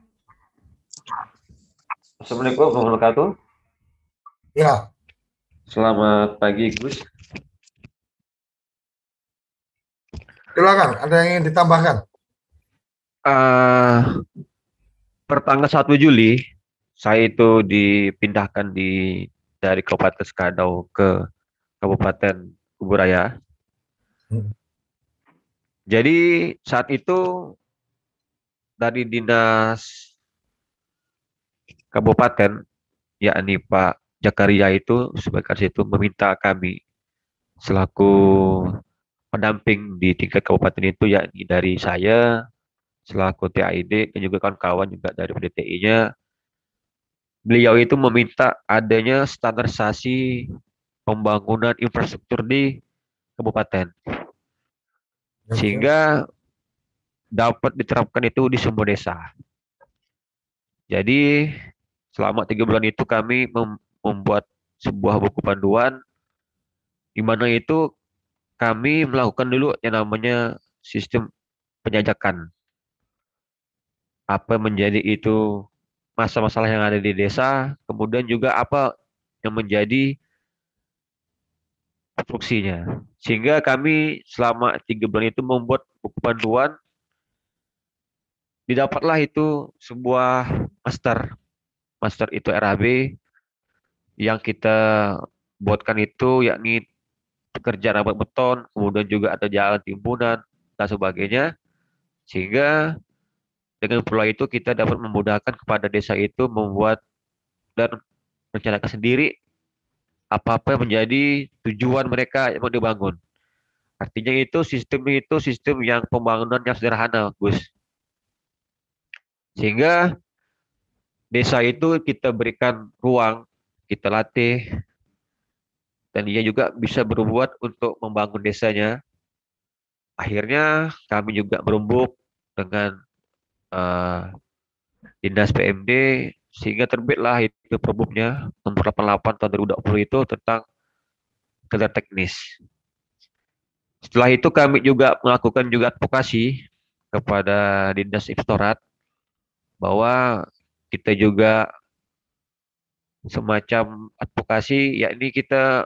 Assalamualaikum warahmatullahi wabarakatuh. Ya. Selamat pagi Gus. Silakan, ada yang ingin ditambahkan? Per tanggal 1 Juli, saya itu dipindahkan dari Kabupaten Sekadau ke Kabupaten Kuburaya. Jadi saat itu dari dinas kabupaten, yakni Pak Jakaria itu sebagai itu meminta kami selaku pendamping di tingkat kabupaten itu, yakni dari saya selaku TAID dan juga kawan-kawan juga dari PDTI-nya. Beliau itu meminta adanya standarisasi pembangunan infrastruktur di kabupaten, sehingga dapat diterapkan itu di semua desa. Jadi selama 3 bulan itu kami membuat sebuah buku panduan, di mana itu kami melakukan dulu yang namanya sistem penjajakan. Apa menjadi itu masalah-masalah yang ada di desa, kemudian juga apa yang menjadi konstruksinya. Sehingga kami selama 3 bulan itu membuat buku panduan, didapatlah itu sebuah master itu RAB yang kita buatkan itu, yakni pekerjaan rambut beton, kemudian juga ada jalan timbunan dan sebagainya, sehingga dengan pola itu kita dapat memudahkan kepada desa itu membuat dan merencanakan sendiri apa-apa menjadi tujuan mereka yang mau dibangun. Artinya itu sistem yang pembangunan yang sederhana, Gus. Sehingga desa itu kita berikan ruang, kita latih, dan dia juga bisa berbuat untuk membangun desanya. Akhirnya kami juga berembuk dengan Dinas PMD, sehingga terbitlah itu perbubnya nomor 88 tahun 2020 itu tentang kerja teknis. Setelah itu kami juga melakukan juga advokasi kepada Dinas Inspektorat bahwa kita juga semacam advokasi, yakni kita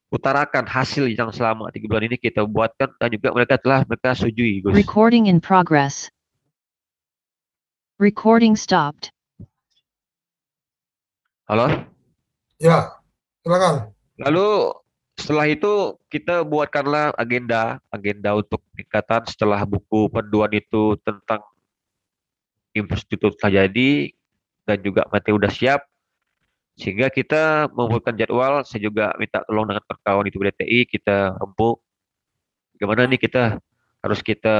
utarakan hasil yang selama 3 bulan ini kita buatkan, dan juga mereka setujui, Gus. Recording in progress. Recording stopped. Halo? Ya, silakan. Lalu setelah itu kita buatkanlah agenda untuk peningkatan setelah buku panduan itu tentang infrastruktur telah jadi dan juga materi udah siap, sehingga kita membuatkan jadwal. Saya juga minta tolong dengan kawan itu BDTI, kita rembuk gimana nih harus kita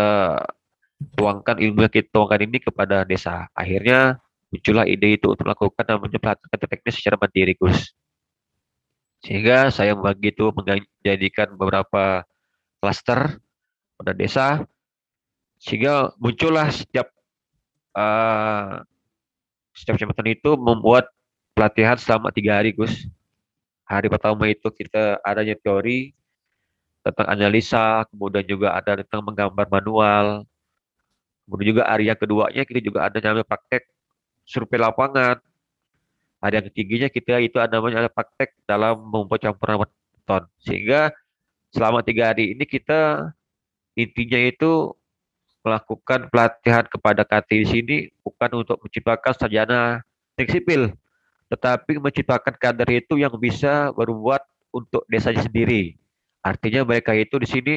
tuangkan ilmu yang kita tuangkan ini kepada desa. Akhirnya muncullah ide itu untuk melakukan namanya pelatihan teknis secara mandiri, Gus. Sehingga saya membagi itu menjadikan beberapa klaster pada desa, sehingga muncullah setiap kecamatan itu membuat pelatihan selama 3 hari, Gus. Hari pertama itu kita adanya teori tentang analisa, kemudian juga ada tentang menggambar manual, kemudian juga hari yang keduanya kita juga ada namanya praktek survei lapangan. Hari yang ketiganya kita itu ada namanya praktek dalam membuat campuran beton. Sehingga selama 3 hari ini kita intinya itu melakukan pelatihan kepada KT di sini bukan untuk menciptakan sarjana teknik sipil, tetapi menciptakan kader itu yang bisa berbuat untuk desanya sendiri. Artinya mereka itu di sini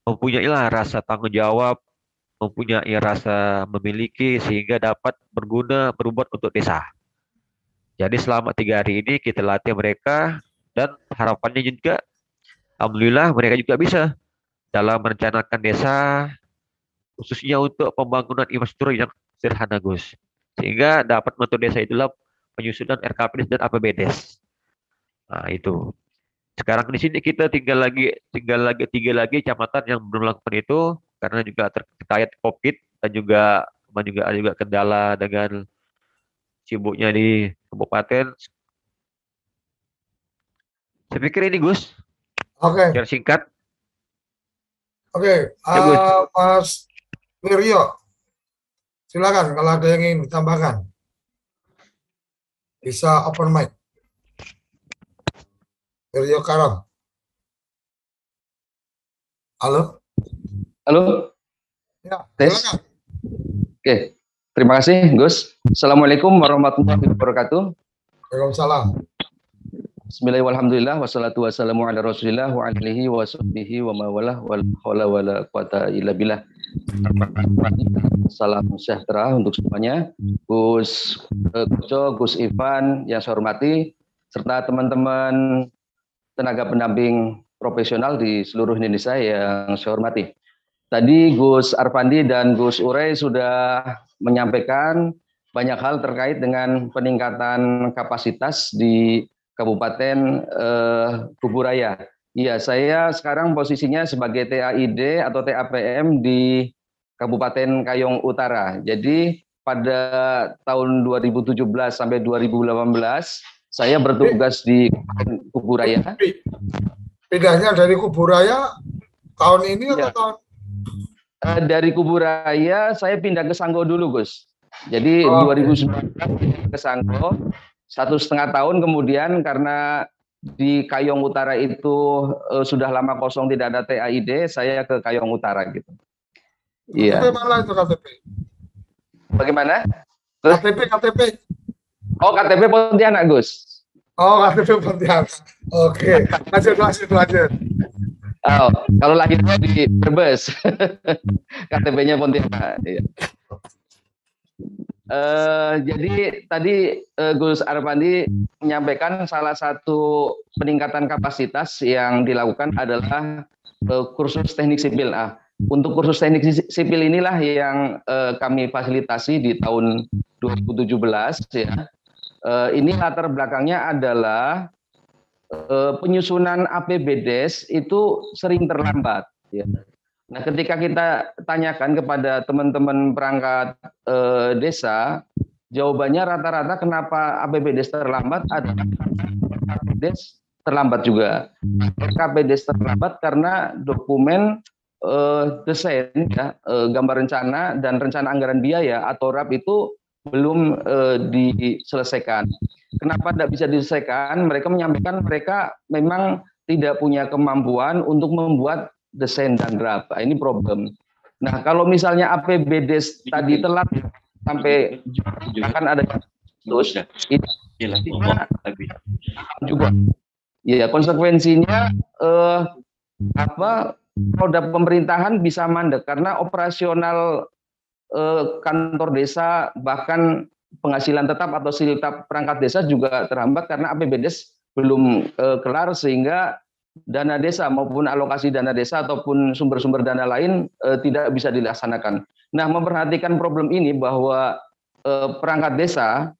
mempunyai rasa tanggung jawab, mempunyai rasa memiliki, sehingga dapat berbuat untuk desa. Jadi selama 3 hari ini kita latih mereka, dan harapannya juga alhamdulillah mereka juga bisa dalam merencanakan desa, khususnya untuk pembangunan infrastruktur yang sederhana, Gus. Sehingga dapat membantu desa itulah penyusunan RKPDes dan APBDes. Nah, itu. Sekarang di sini kita tinggal lagi 3 lagi kecamatan yang belum melakukan itu karena juga terkait COVID dan juga ada kendala dengan sibuknya di kabupaten. Saya pikir ini, Gus. Oke. Secara singkat. Oke, Mas Wiryo, silakan kalau ada yang ingin ditambahkan. Bisa open mic. Wiryo Karam. Halo? Halo? Ya, silakan. Oke, terima kasih, Gus. Assalamualaikum warahmatullahi wabarakatuh. Waalaikumsalam. Bismillahirrahmanirrahim. Wassalatu wassalamu ala Rasulillah wa alihi wa sahbihi wa mawalah wala haula wala quwata illa billah. Salam sejahtera untuk semuanya. Gus Koco, Gus Ivan yang saya hormati, serta teman-teman tenaga pendamping profesional di seluruh Indonesia yang saya hormati. Tadi Gus Arpandi dan Gus Urey sudah menyampaikan banyak hal terkait dengan peningkatan kapasitas di Kabupaten Kuburaya. Iya, saya sekarang posisinya sebagai TAID atau TAPM di Kabupaten Kayong Utara. Jadi pada tahun 2017 sampai 2018 saya bertugas di Kuburaya. Pindahnya dari Kuburaya tahun ini atau tahun? Dari Kuburaya saya pindah ke Sanggo dulu, Gus. Jadi 2019 ke Sanggo. 1,5 tahun kemudian karena di Kayong Utara itu sudah lama kosong tidak ada TAID, saya ke Kayong Utara gitu. Iya. KTP mana itu KTP? Bagaimana? KTP. Oh, KTP Pontianak, Gus. Oh, KTP Pontianak. Oke, lanjut. Oh, kalau lahirnya di Brebes. KTP-nya Pontianak. Iya. Jadi tadi Gus Arpandi menyampaikan salah satu peningkatan kapasitas yang dilakukan adalah kursus teknik sipil. Untuk kursus teknik sipil inilah yang kami fasilitasi di tahun 2017 ya. Ini latar belakangnya adalah penyusunan APBDes itu sering terlambat ya. Nah, ketika kita tanyakan kepada teman-teman perangkat desa, jawabannya rata-rata kenapa APBDes terlambat adalah APBDes terlambat juga. APBDes terlambat karena dokumen desain, ya, gambar rencana dan rencana anggaran biaya atau RAP itu belum diselesaikan. Kenapa tidak bisa diselesaikan? Mereka menyampaikan mereka memang tidak punya kemampuan untuk membuat desain dan draft. Ini problem. Nah, kalau misalnya APBDes tadi telat sampai akan ada terus juga. Ya, konsekuensinya roda pemerintahan bisa mandek karena operasional kantor desa, bahkan penghasilan tetap atau siltap perangkat desa juga terhambat karena APBDes belum kelar, sehingga dana desa maupun alokasi dana desa ataupun sumber-sumber dana lain tidak bisa dilaksanakan. Nah, memperhatikan problem ini bahwa perangkat desa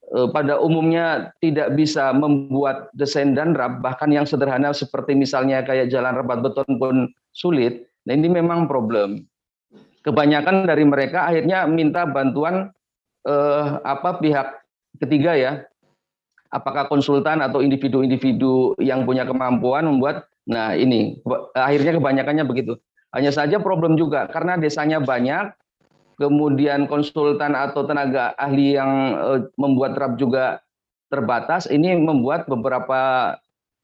pada umumnya tidak bisa membuat desain dan RAP, bahkan yang sederhana seperti misalnya kayak jalan rapat beton pun sulit. Nah, ini memang problem. Kebanyakan dari mereka akhirnya minta bantuan pihak ketiga ya, apakah konsultan atau individu-individu yang punya kemampuan membuat. Nah, ini akhirnya kebanyakannya begitu. Hanya saja problem juga karena desanya banyak, kemudian konsultan atau tenaga ahli yang membuat RAP juga terbatas. Ini membuat beberapa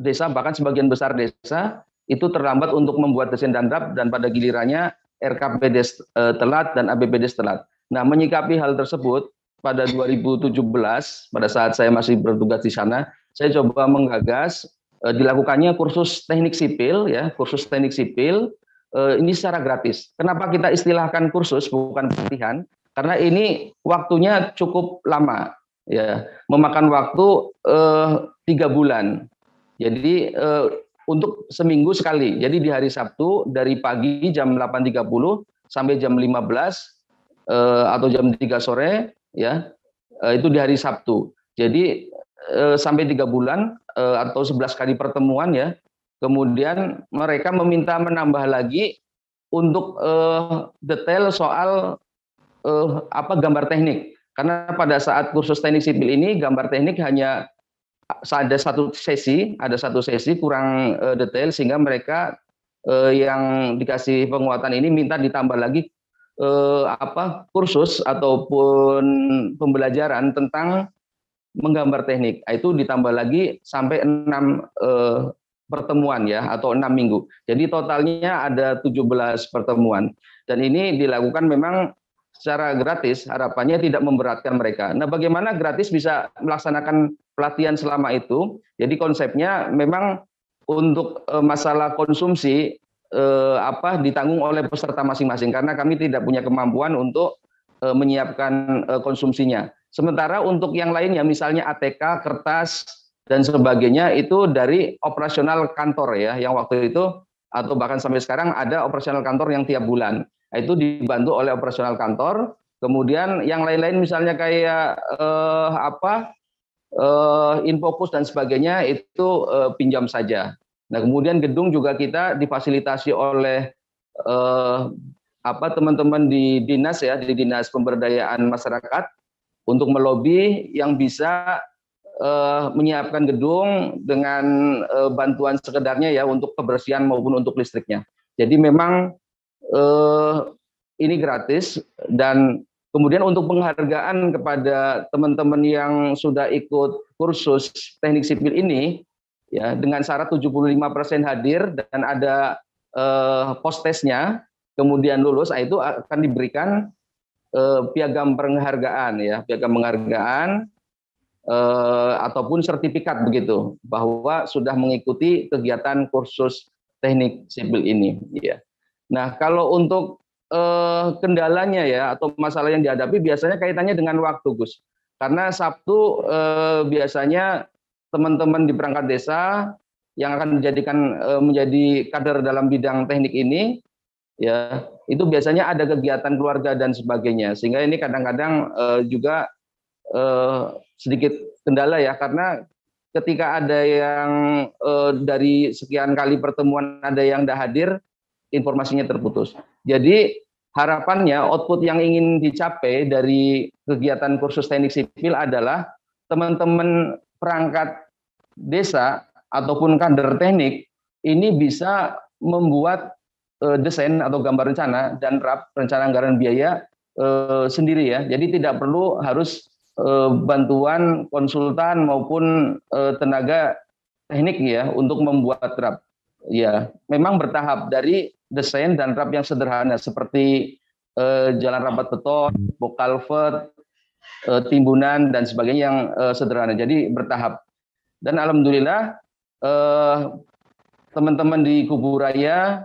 desa, bahkan sebagian besar desa itu terlambat untuk membuat desain dan RAP, dan pada gilirannya RKPDes telat dan APBDes telat. Nah, menyikapi hal tersebut pada 2017 pada saat saya masih bertugas di sana, saya coba menggagas dilakukannya kursus teknik sipil ya, kursus teknik sipil ini secara gratis. Kenapa kita istilahkan kursus bukan pelatihan? Karena ini waktunya cukup lama ya, memakan waktu 3 bulan. Jadi untuk seminggu sekali. Jadi di hari Sabtu dari pagi jam 8.30 sampai jam 15 atau jam 3 sore ya, itu di hari Sabtu. Jadi sampai 3 bulan atau 11 kali pertemuan ya. Kemudian mereka meminta menambah lagi untuk detail soal gambar teknik. Karena pada saat kursus teknik sipil ini gambar teknik hanya ada satu sesi kurang detail, sehingga mereka yang dikasih penguatan ini minta ditambah lagi kursus ataupun pembelajaran tentang menggambar teknik. Itu ditambah lagi sampai 6 pertemuan ya, atau 6 minggu. Jadi totalnya ada 17 pertemuan. Dan ini dilakukan memang secara gratis, harapannya tidak memberatkan mereka. Nah, bagaimana gratis bisa melaksanakan pelatihan selama itu? Jadi konsepnya memang untuk masalah konsumsi ditanggung oleh peserta masing-masing, karena kami tidak punya kemampuan untuk menyiapkan konsumsinya. Sementara untuk yang lainnya, misalnya ATK, kertas dan sebagainya, itu dari operasional kantor ya, yang waktu itu atau bahkan sampai sekarang ada operasional kantor yang tiap bulan. Itu dibantu oleh operasional kantor. Kemudian yang lain-lain misalnya kayak Infokus dan sebagainya itu pinjam saja. Nah, kemudian gedung juga kita difasilitasi oleh teman-teman di dinas ya, di Dinas Pemberdayaan Masyarakat untuk melobi yang bisa menyiapkan gedung dengan bantuan sekedarnya ya, untuk kebersihan maupun untuk listriknya. Jadi memang ini gratis. Dan kemudian untuk penghargaan kepada teman-teman yang sudah ikut kursus teknik sipil ini ya, dengan syarat 75% hadir dan ada postesnya, kemudian lulus, itu akan diberikan piagam penghargaan ya, piagam penghargaan ataupun sertifikat begitu, bahwa sudah mengikuti kegiatan kursus teknik sipil ini ya. Nah, kalau untuk kendalanya ya, atau masalah yang dihadapi biasanya kaitannya dengan waktu, Gus. Karena Sabtu biasanya teman-teman di perangkat desa yang akan menjadi kader dalam bidang teknik ini ya, itu biasanya ada kegiatan keluarga dan sebagainya, sehingga ini kadang-kadang juga sedikit kendala ya, karena ketika ada yang dari sekian kali pertemuan ada yang tidak hadir, informasinya terputus. Jadi harapannya output yang ingin dicapai dari kegiatan kursus teknik sipil adalah teman-teman perangkat desa ataupun kader teknik ini bisa membuat desain atau gambar rencana dan RAP, rencana anggaran biaya sendiri ya. Jadi tidak perlu harus bantuan konsultan maupun tenaga teknik ya untuk membuat RAP. Ya, memang bertahap dari desain dan RAP yang sederhana seperti jalan rapat beton, box culvert, timbunan dan sebagainya yang sederhana. Jadi bertahap. Dan alhamdulillah teman-teman di Kubu Raya,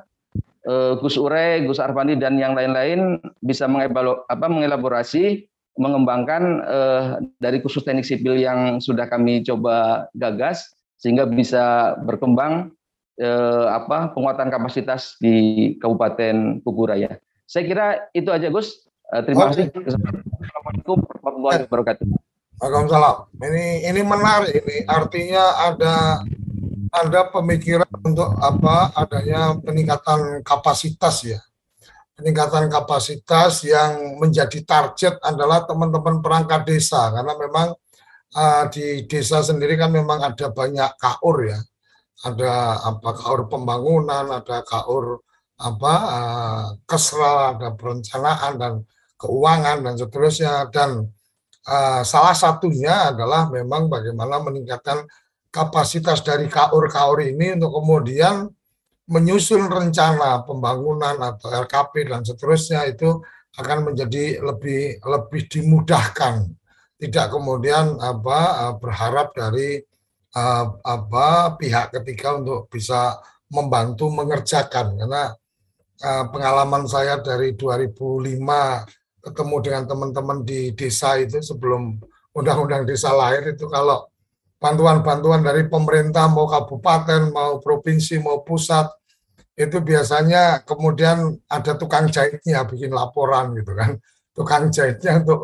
Gus Ure, Gus Arfandi dan yang lain-lain bisa mengelaborasi, mengembangkan dari kursus teknik sipil yang sudah kami coba gagas sehingga bisa berkembang penguatan kapasitas di Kabupaten Kubu Raya. Saya kira itu aja, Gus. Terima kasih. Assalamualaikum warahmatullahi wabarakatuh. Waalaikumsalam. Ini menarik. Ini artinya ada pemikiran untuk adanya peningkatan kapasitas ya. Peningkatan kapasitas yang menjadi target adalah teman-teman perangkat desa, karena memang di desa sendiri kan memang ada banyak KAUR ya. Ada KAUR pembangunan, ada KAUR kesra, ada perencanaan dan keuangan dan seterusnya, dan salah satunya adalah memang bagaimana meningkatkan kapasitas dari KAUR ini untuk kemudian menyusun rencana pembangunan atau RKP dan seterusnya, itu akan menjadi lebih dimudahkan, tidak kemudian berharap dari pihak ketiga untuk bisa membantu mengerjakan. Karena pengalaman saya dari 2005 ketemu dengan teman-teman di desa itu sebelum undang-undang desa lahir, itu kalau bantuan-bantuan dari pemerintah mau kabupaten, mau provinsi, mau pusat, itu biasanya kemudian ada tukang jahitnya bikin laporan gitu kan. Tukang jahitnya untuk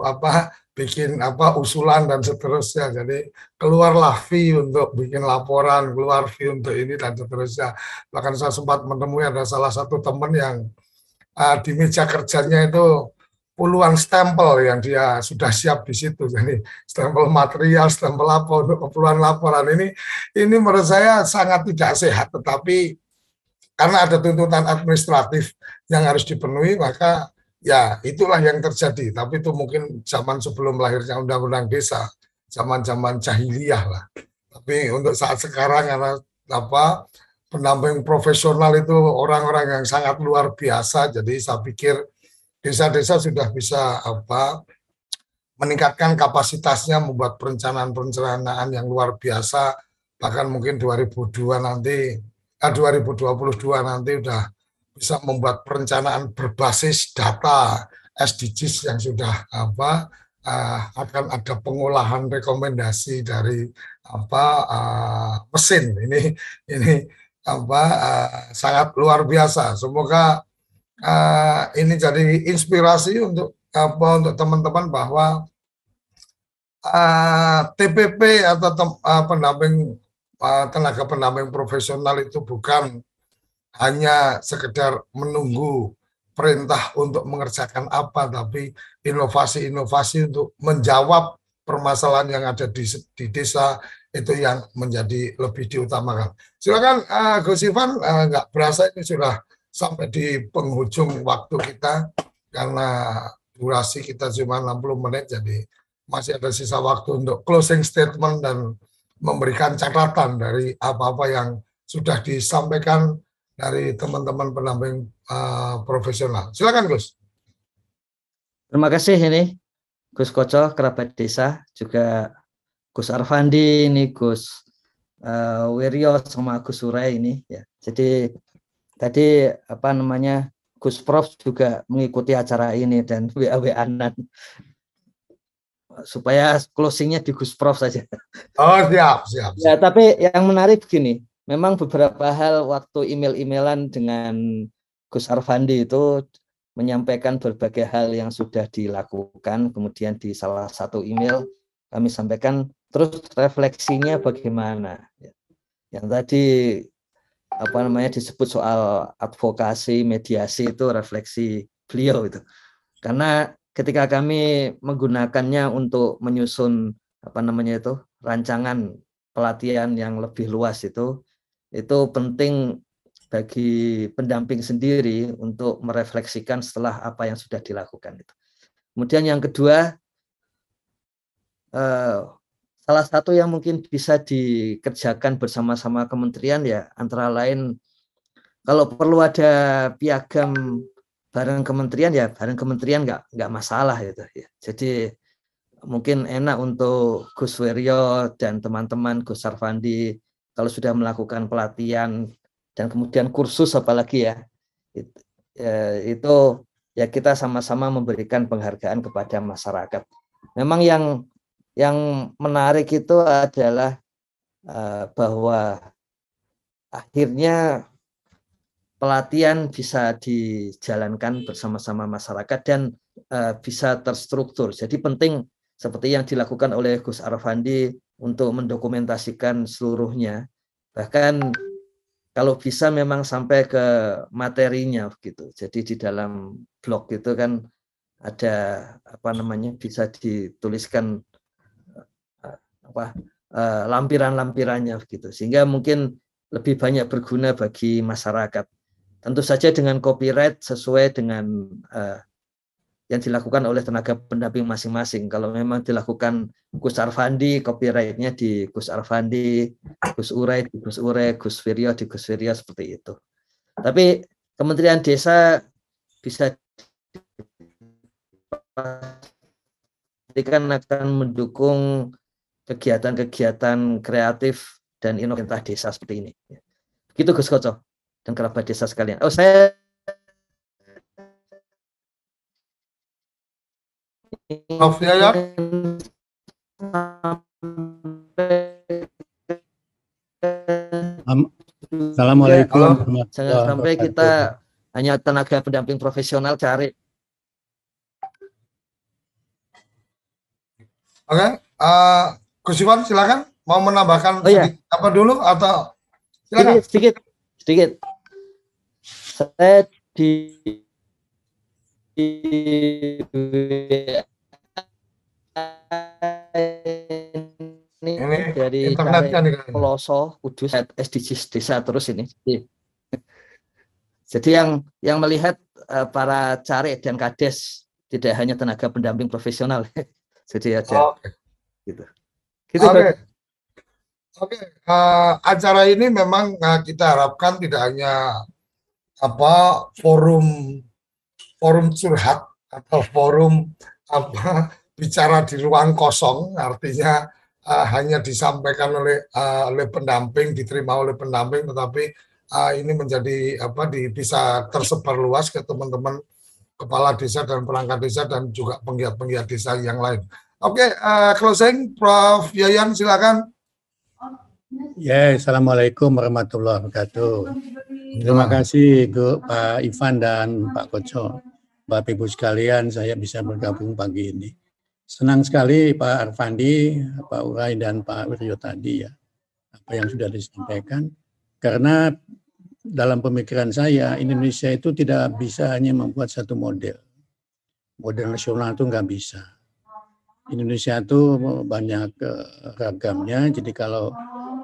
bikin usulan dan seterusnya. Jadi keluarlah fee untuk bikin laporan, keluar fee untuk ini dan seterusnya. Bahkan saya sempat menemui ada salah satu teman yang di meja kerjanya itu puluhan stempel yang dia sudah siap di situ. Jadi stempel material, stempel apa untuk keperluan laporan ini menurut saya sangat tidak sehat. Tetapi karena ada tuntutan administratif yang harus dipenuhi, maka ya itulah yang terjadi. Tapi itu mungkin zaman sebelum lahirnya undang-undang desa, zaman-zaman jahiliyah lah. Tapi untuk saat sekarang karena pendamping profesional itu orang-orang yang sangat luar biasa. Jadi saya pikir desa-desa sudah bisa meningkatkan kapasitasnya, membuat perencanaan-perencanaan yang luar biasa. Bahkan mungkin 2022 nanti udah bisa membuat perencanaan berbasis data SDGs yang sudah akan ada pengolahan rekomendasi dari mesin. Ini sangat luar biasa. Semoga ini jadi inspirasi untuk teman-teman bahwa TPP atau tenaga pendamping profesional itu bukan hanya sekedar menunggu perintah untuk mengerjakan apa, tapi inovasi-inovasi untuk menjawab permasalahan yang ada di desa itu yang menjadi lebih diutamakan. Silakan Gus Ivan, nggak berasa ini sudah sampai di penghujung waktu kita karena durasi kita cuma 60 menit, jadi masih ada sisa waktu untuk closing statement dan memberikan catatan dari apa-apa yang sudah disampaikan dari teman-teman pendamping profesional. Silakan Gus. Terima kasih ini Gus Koco, kerabat desa, juga Gus Arfandi, ini Gus Wiryo sama Gus Surai ini ya. Jadi tadi Gus Prof juga mengikuti acara ini dan WA-WA-an supaya closingnya di Gus Prof saja. Oh siap. Ya, tapi yang menarik begini, memang beberapa hal waktu email-emailan dengan Gus Arfandi itu menyampaikan berbagai hal yang sudah dilakukan, kemudian di salah satu email kami sampaikan terus refleksinya bagaimana. Yang tadi disebut soal advokasi, mediasi, itu refleksi beliau itu. Karena ketika kami menggunakannya untuk menyusun rancangan pelatihan yang lebih luas itu penting bagi pendamping sendiri untuk merefleksikan setelah apa yang sudah dilakukan itu. Kemudian yang kedua, salah satu yang mungkin bisa dikerjakan bersama-sama kementerian ya antara lain kalau perlu ada piagam bareng kementerian ya bareng kementerian nggak masalah gitu ya. Jadi mungkin enak untuk Gus Wiryo dan teman-teman Gus Arfandi kalau sudah melakukan pelatihan dan kemudian kursus apalagi ya, itu ya kita sama-sama memberikan penghargaan kepada masyarakat. Memang yang menarik itu adalah bahwa akhirnya pelatihan bisa dijalankan bersama-sama masyarakat dan bisa terstruktur. Jadi penting seperti yang dilakukan oleh Gus Arfandi untuk mendokumentasikan seluruhnya. Bahkan kalau bisa memang sampai ke materinya gitu. Jadi di dalam blog itu kan ada bisa dituliskan lampiran-lampirannya gitu. Sehingga mungkin lebih banyak berguna bagi masyarakat. Tentu saja dengan copyright sesuai dengan yang dilakukan oleh tenaga pendamping masing-masing. Kalau memang dilakukan Gus Arfandi, copyright-nya di Gus Arfandi, Gus Urai di Gus Urai, Gus Wiryo di Gus Wiryo, seperti itu. Tapi Kementerian Desa bisa akan mendukung kegiatan-kegiatan kreatif dan inovatif desa seperti ini. Begitu Gus Koco dan kerabat desa sekalian. Oh, saya Prof. Yayan. Assalamualaikum. Jangan sampai kita hanya tenaga pendamping profesional cari. Oke, Gus Iwan silakan mau menambahkan apa dulu atau silakan. Sedikit. Saya ini dari Peloso Kudus SDGs desa terus ini. Jadi yang melihat para carik dan kades tidak hanya tenaga pendamping profesional. Jadi ada gitu. Oke. Acara ini memang kita harapkan tidak hanya forum curhat atau forum bicara di ruang kosong, artinya hanya disampaikan oleh pendamping, diterima oleh pendamping, tetapi ini menjadi bisa tersebar luas ke teman-teman kepala desa dan perangkat desa dan juga penggiat-penggiat desa yang lain. Oke, closing, Prof. Yayan silakan. Assalamualaikum warahmatullahi wabarakatuh. Terima kasih Pak Ivan dan Pak Koco. Bapak Ibu sekalian, saya bisa bergabung pagi ini. Senang sekali Pak Arfandi, Pak Urai dan Pak Wiryo tadi ya, apa yang sudah disampaikan. Karena dalam pemikiran saya, Indonesia itu tidak bisa hanya membuat satu model. Model nasional itu nggak bisa. Indonesia itu banyak ragamnya, jadi kalau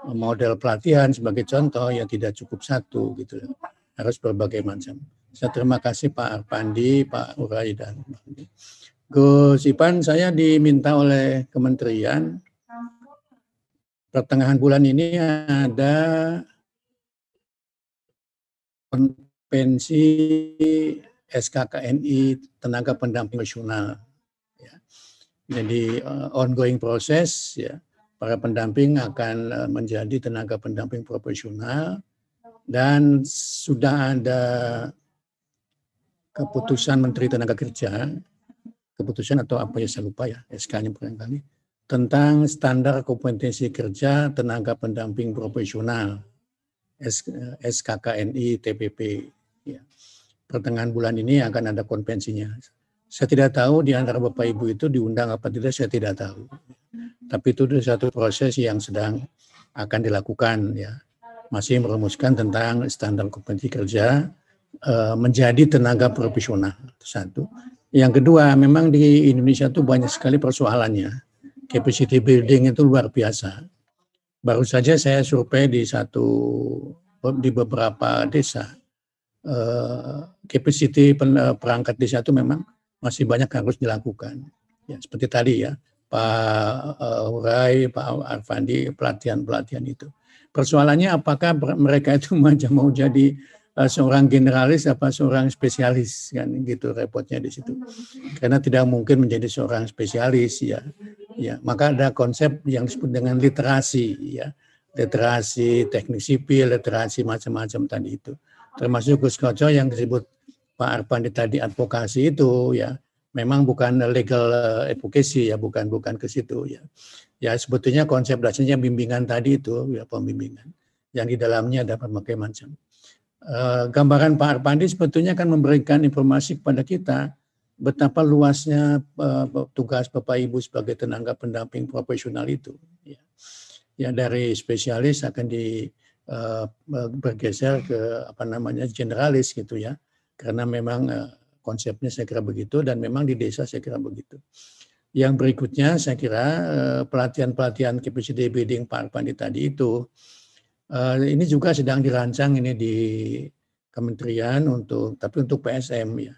model pelatihan sebagai contoh ya tidak cukup satu gitu, harus berbagai macam. Saya terima kasih Pak Arfandi, Pak Urai dan Gus Ipan. Saya diminta oleh kementerian pertengahan bulan ini ada pensi SKKNI tenaga pendamping nasional. Jadi ongoing proses ya, para pendamping akan menjadi tenaga pendamping profesional dan sudah ada keputusan Menteri Tenaga Kerja, keputusan atau apa ya saya lupa ya, SK-nya barangkali, tentang standar kompetensi kerja tenaga pendamping profesional SKKNI TPP. Ya. Pertengahan bulan ini akan ada konvensinya. Saya tidak tahu di antara Bapak Ibu itu diundang apa tidak, saya tidak tahu. Tapi itu satu proses yang sedang akan dilakukan ya. Masih merumuskan tentang standar kompetensi kerja menjadi tenaga profesional. Satu. Yang kedua, memang di Indonesia itu banyak sekali persoalannya. Capacity building itu luar biasa. Baru saja saya survei di beberapa desa. Capacity perangkat desa itu memang masih banyak harus dilakukan. Ya, seperti tadi ya, Pak Urai, Pak Arfandi, pelatihan-pelatihan itu. Persoalannya apakah mereka itu mau jadi seorang generalis apa seorang spesialis, kan gitu repotnya di situ. Karena tidak mungkin menjadi seorang spesialis ya. Ya, maka ada konsep yang disebut dengan literasi ya. literasi teknik sipil, literasi macam-macam tadi itu. Termasuk Gus Koco yang disebut Pak Arpandi tadi advokasi itu ya, memang bukan legal advocacy ya, bukan ke situ ya. Ya sebetulnya konsep dasarnya bimbingan tadi itu ya, pembimbingan yang di dalamnya ada berbagai macam. Gambaran Pak Arpandi sebetulnya kan memberikan informasi kepada kita betapa luasnya tugas Bapak Ibu sebagai tenaga pendamping profesional itu. Ya dari spesialis akan bergeser ke generalis gitu ya, karena memang konsepnya saya kira begitu dan memang di desa saya kira begitu. Yang berikutnya saya kira pelatihan capacity building Pak Arpandi tadi itu. Ini juga sedang dirancang ini di kementerian untuk PSM ya,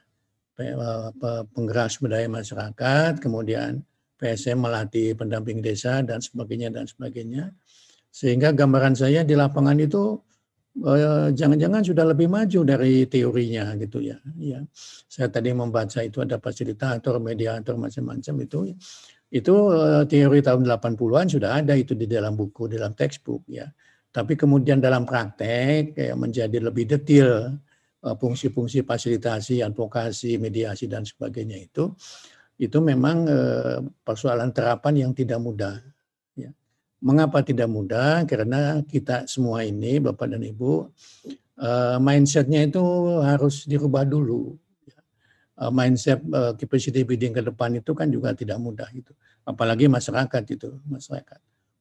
penggerak sumber daya masyarakat, kemudian PSM melatih pendamping desa dan sebagainya, sehingga gambaran saya di lapangan itu jangan-jangan sudah lebih maju dari teorinya gitu ya. Saya tadi membaca itu ada fasilitator, mediator macam-macam itu teori tahun 80-an sudah ada itu di dalam buku, dalam textbook ya. Tapi kemudian dalam praktek menjadi lebih detail fungsi-fungsi fasilitasi, advokasi, mediasi dan sebagainya itu memang persoalan terapan yang tidak mudah. Ya. Mengapa tidak mudah? Karena kita semua ini Bapak dan Ibu mindsetnya itu harus dirubah dulu. Mindset capacity building ke depan itu kan juga tidak mudah itu. Apalagi masyarakat.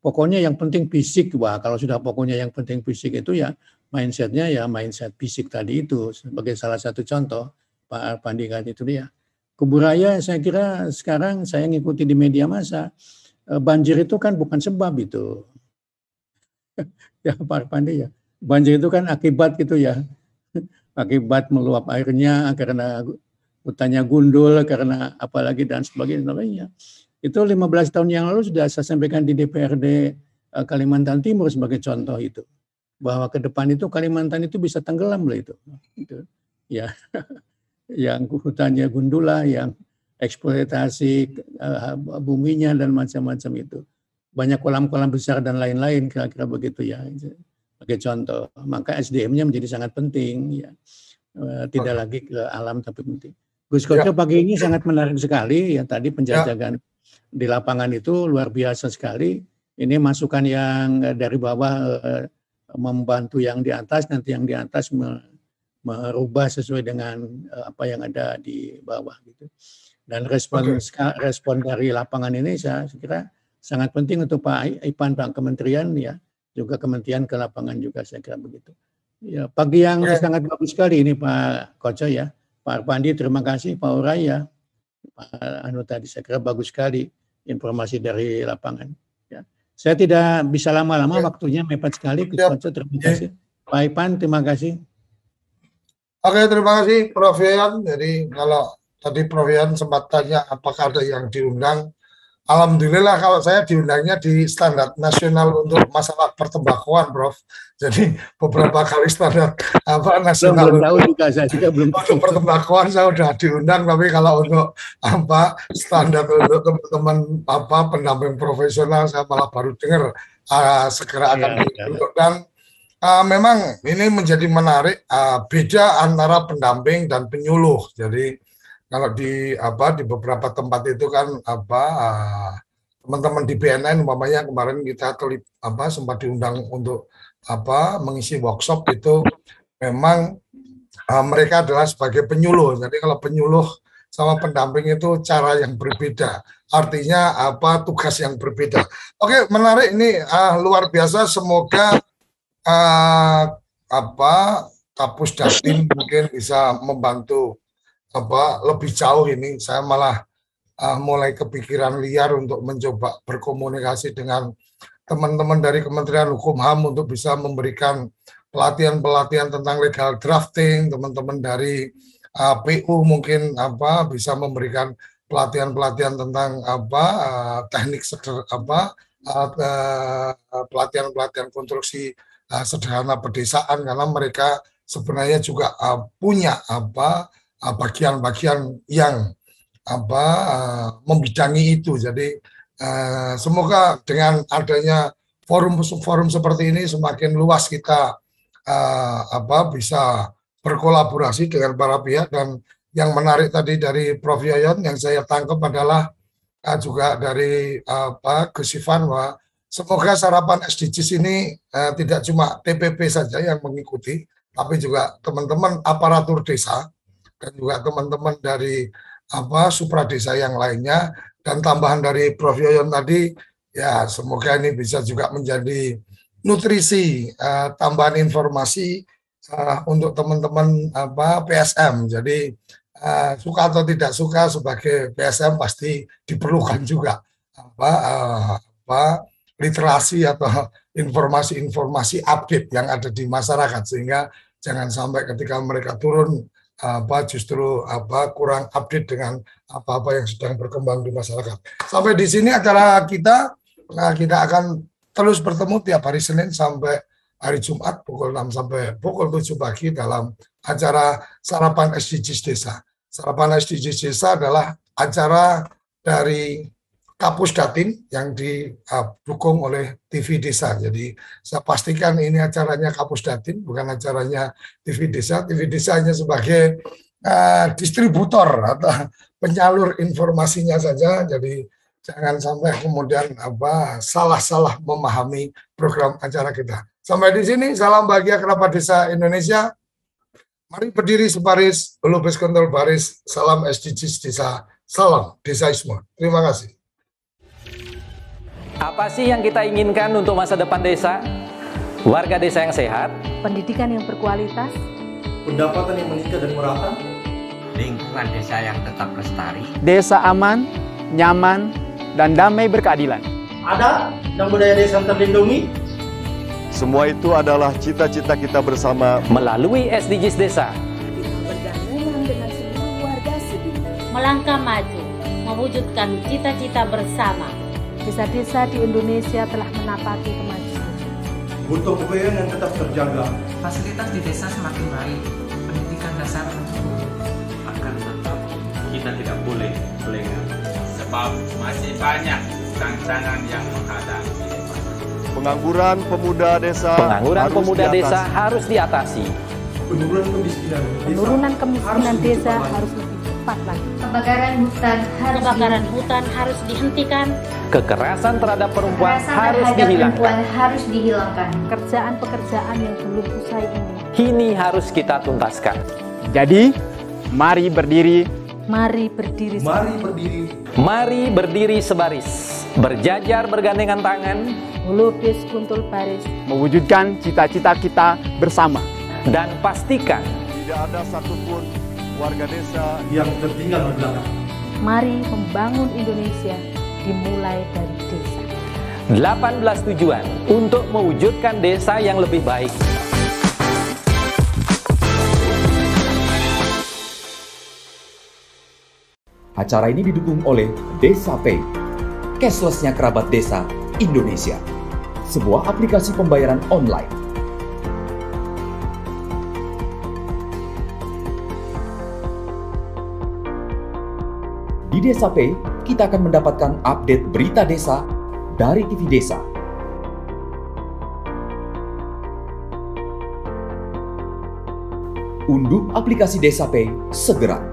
Pokoknya yang penting fisik, kalau sudah pokoknya yang penting fisik itu ya mindsetnya ya mindset fisik tadi itu sebagai salah satu contoh Pak Arpandi kan itu dia. Kuburaya saya kira sekarang saya ngikuti di media massa, banjir itu kan bukan sebab itu. Ya Pak Arpandi ya, banjir itu kan akibat gitu ya, akibat meluap airnya karena hutannya gundul, karena apalagi dan sebagainya. Itu 15 tahun yang lalu sudah saya sampaikan di DPRD Kalimantan Timur sebagai contoh itu. Bahwa ke depan itu Kalimantan itu bisa tenggelam loh itu. Ya, yang hutannya gundula, yang eksploitasi buminya dan macam-macam itu. Banyak kolam-kolam besar dan lain-lain kira-kira begitu ya. Sebagai contoh. Maka SDM-nya menjadi sangat penting ya. Tidak lagi ke alam tapi penting. Gus Koco pagi ini sangat menarik sekali ya, tadi penjajakan di lapangan itu luar biasa sekali. Ini masukan yang dari bawah membantu yang di atas, nanti yang di atas merubah sesuai dengan apa yang ada di bawah gitu. Dan respon dari lapangan ini saya kira sangat penting untuk Pak Ipan, Pak Kementerian ya, juga Kementerian ke lapangan juga saya kira begitu. Ya, pagi yang sangat bagus sekali ini Pak Koco ya. Pak Arpandi terima kasih, Pak Uray ya. Pak Anu tadi saya kira bagus sekali informasi dari lapangan. Ya. Saya tidak bisa lama-lama, waktunya mepet sekali. Terima kasih. Pak Ipan, terima kasih. Oke, terima kasih Prof. Yayan. Jadi kalau tadi Prof. Yayan sempat tanya apakah ada yang diundang. Alhamdulillah kalau saya diundangnya di standar nasional untuk masalah pertembakuan, Prof. Jadi beberapa kali standar nasional belum tahu juga, saya juga belum untuk pertembakuan saya sudah diundang, tapi kalau untuk standar untuk teman-teman pendamping profesional saya malah baru dengar segera akan dibentuk. Dan memang ini menjadi menarik beda antara pendamping dan penyuluh. Jadi kalau di beberapa tempat itu kan teman-teman di BNN umpamanya kemarin kita sempat diundang untuk mengisi workshop itu memang mereka adalah sebagai penyuluh. Jadi kalau penyuluh sama pendamping itu cara yang berbeda. Artinya tugas yang berbeda. Oke, menarik ini luar biasa. Semoga Kapus Datin mungkin bisa membantu lebih jauh ini. Saya malah mulai kepikiran liar untuk mencoba berkomunikasi dengan teman-teman dari Kementerian Hukum HAM untuk bisa memberikan pelatihan-pelatihan tentang legal drafting. Teman-teman dari PU mungkin bisa memberikan pelatihan-pelatihan tentang teknik pelatihan-pelatihan konstruksi sederhana pedesaan, karena mereka sebenarnya juga punya bagian-bagian yang membidangi itu. Jadi semoga dengan adanya forum seperti ini semakin luas kita bisa berkolaborasi dengan para pihak. Dan yang menarik tadi dari Prof. Yoyon yang saya tangkap adalah juga dari Gus Ivan, bahwa semoga sarapan SDGs ini tidak cuma TPP saja yang mengikuti, tapi juga teman-teman aparatur desa dan juga teman-teman dari supra desa yang lainnya. Dan tambahan dari Prof. Yoyon tadi, ya semoga ini bisa juga menjadi nutrisi, tambahan informasi untuk teman-teman PSM. Jadi suka atau tidak suka sebagai PSM pasti diperlukan juga literasi atau informasi-informasi update yang ada di masyarakat, sehingga jangan sampai ketika mereka turun justru kurang update dengan apa-apa yang sedang berkembang di masyarakat. Sampai di sini acara kita akan terus bertemu tiap hari Senin sampai hari Jumat pukul 6 sampai pukul 7 pagi dalam acara Sarapan SDGs Desa. Sarapan SDGs Desa adalah acara dari Kapus Datin yang didukung oleh TV Desa. Jadi saya pastikan ini acaranya Kapus Datin, bukan acaranya TV Desa. TV Desa hanya sebagai distributor atau penyalur informasinya saja. Jadi jangan sampai kemudian salah-salah memahami program acara kita. Sampai di sini, salam bahagia kerabat desa Indonesia. Mari berdiri sebaris, lupis kontrol baris, salam SDGs Desa, salam desaisme. Terima kasih. Apa sih yang kita inginkan untuk masa depan desa? Warga desa yang sehat, pendidikan yang berkualitas, pendapatan yang meningkat dan merata, lingkungan desa yang tetap lestari, desa aman, nyaman, dan damai berkeadilan. Adat dan budaya desa terlindungi. Semua itu adalah cita-cita kita bersama melalui SDGs Desa. bergabung dengan seluruh warga sedunia. Melangkah maju, mewujudkan cita-cita bersama. Desa-desa di Indonesia telah menapaki kemajuan. Butuh kebayaan yang tetap terjaga. Fasilitas di desa semakin baik, pendidikan dasar mencukupi. Akan tetap kita tidak boleh lengah. Sebab masih banyak tantangan yang menghadapi. pengangguran pemuda desa. Harus diatasi. Penurunan kemiskinan desa harus lebih cepat lagi. Kebakaran hutan harus dihentikan. Kekerasan terhadap perempuan harus dihilangkan. Pekerjaan-pekerjaan yang belum usai ini harus kita tuntaskan. Jadi, mari berdiri. Mari berdiri. Mari berdiri sebaris. Berjajar bergandengan tangan. Melukis kuntul baris. Mewujudkan cita-cita kita bersama. Dan pastikan tidak ada satupun warga desa yang tertinggal di belakang. Mari membangun Indonesia dimulai dari desa. 18 tujuan untuk mewujudkan desa yang lebih baik. Acara ini didukung oleh Desa Pay, cashless-nya kerabat desa Indonesia, sebuah aplikasi pembayaran online. Di Desa Pay, kita akan mendapatkan update berita desa dari TV Desa. Unduh aplikasi Desa Pay segera.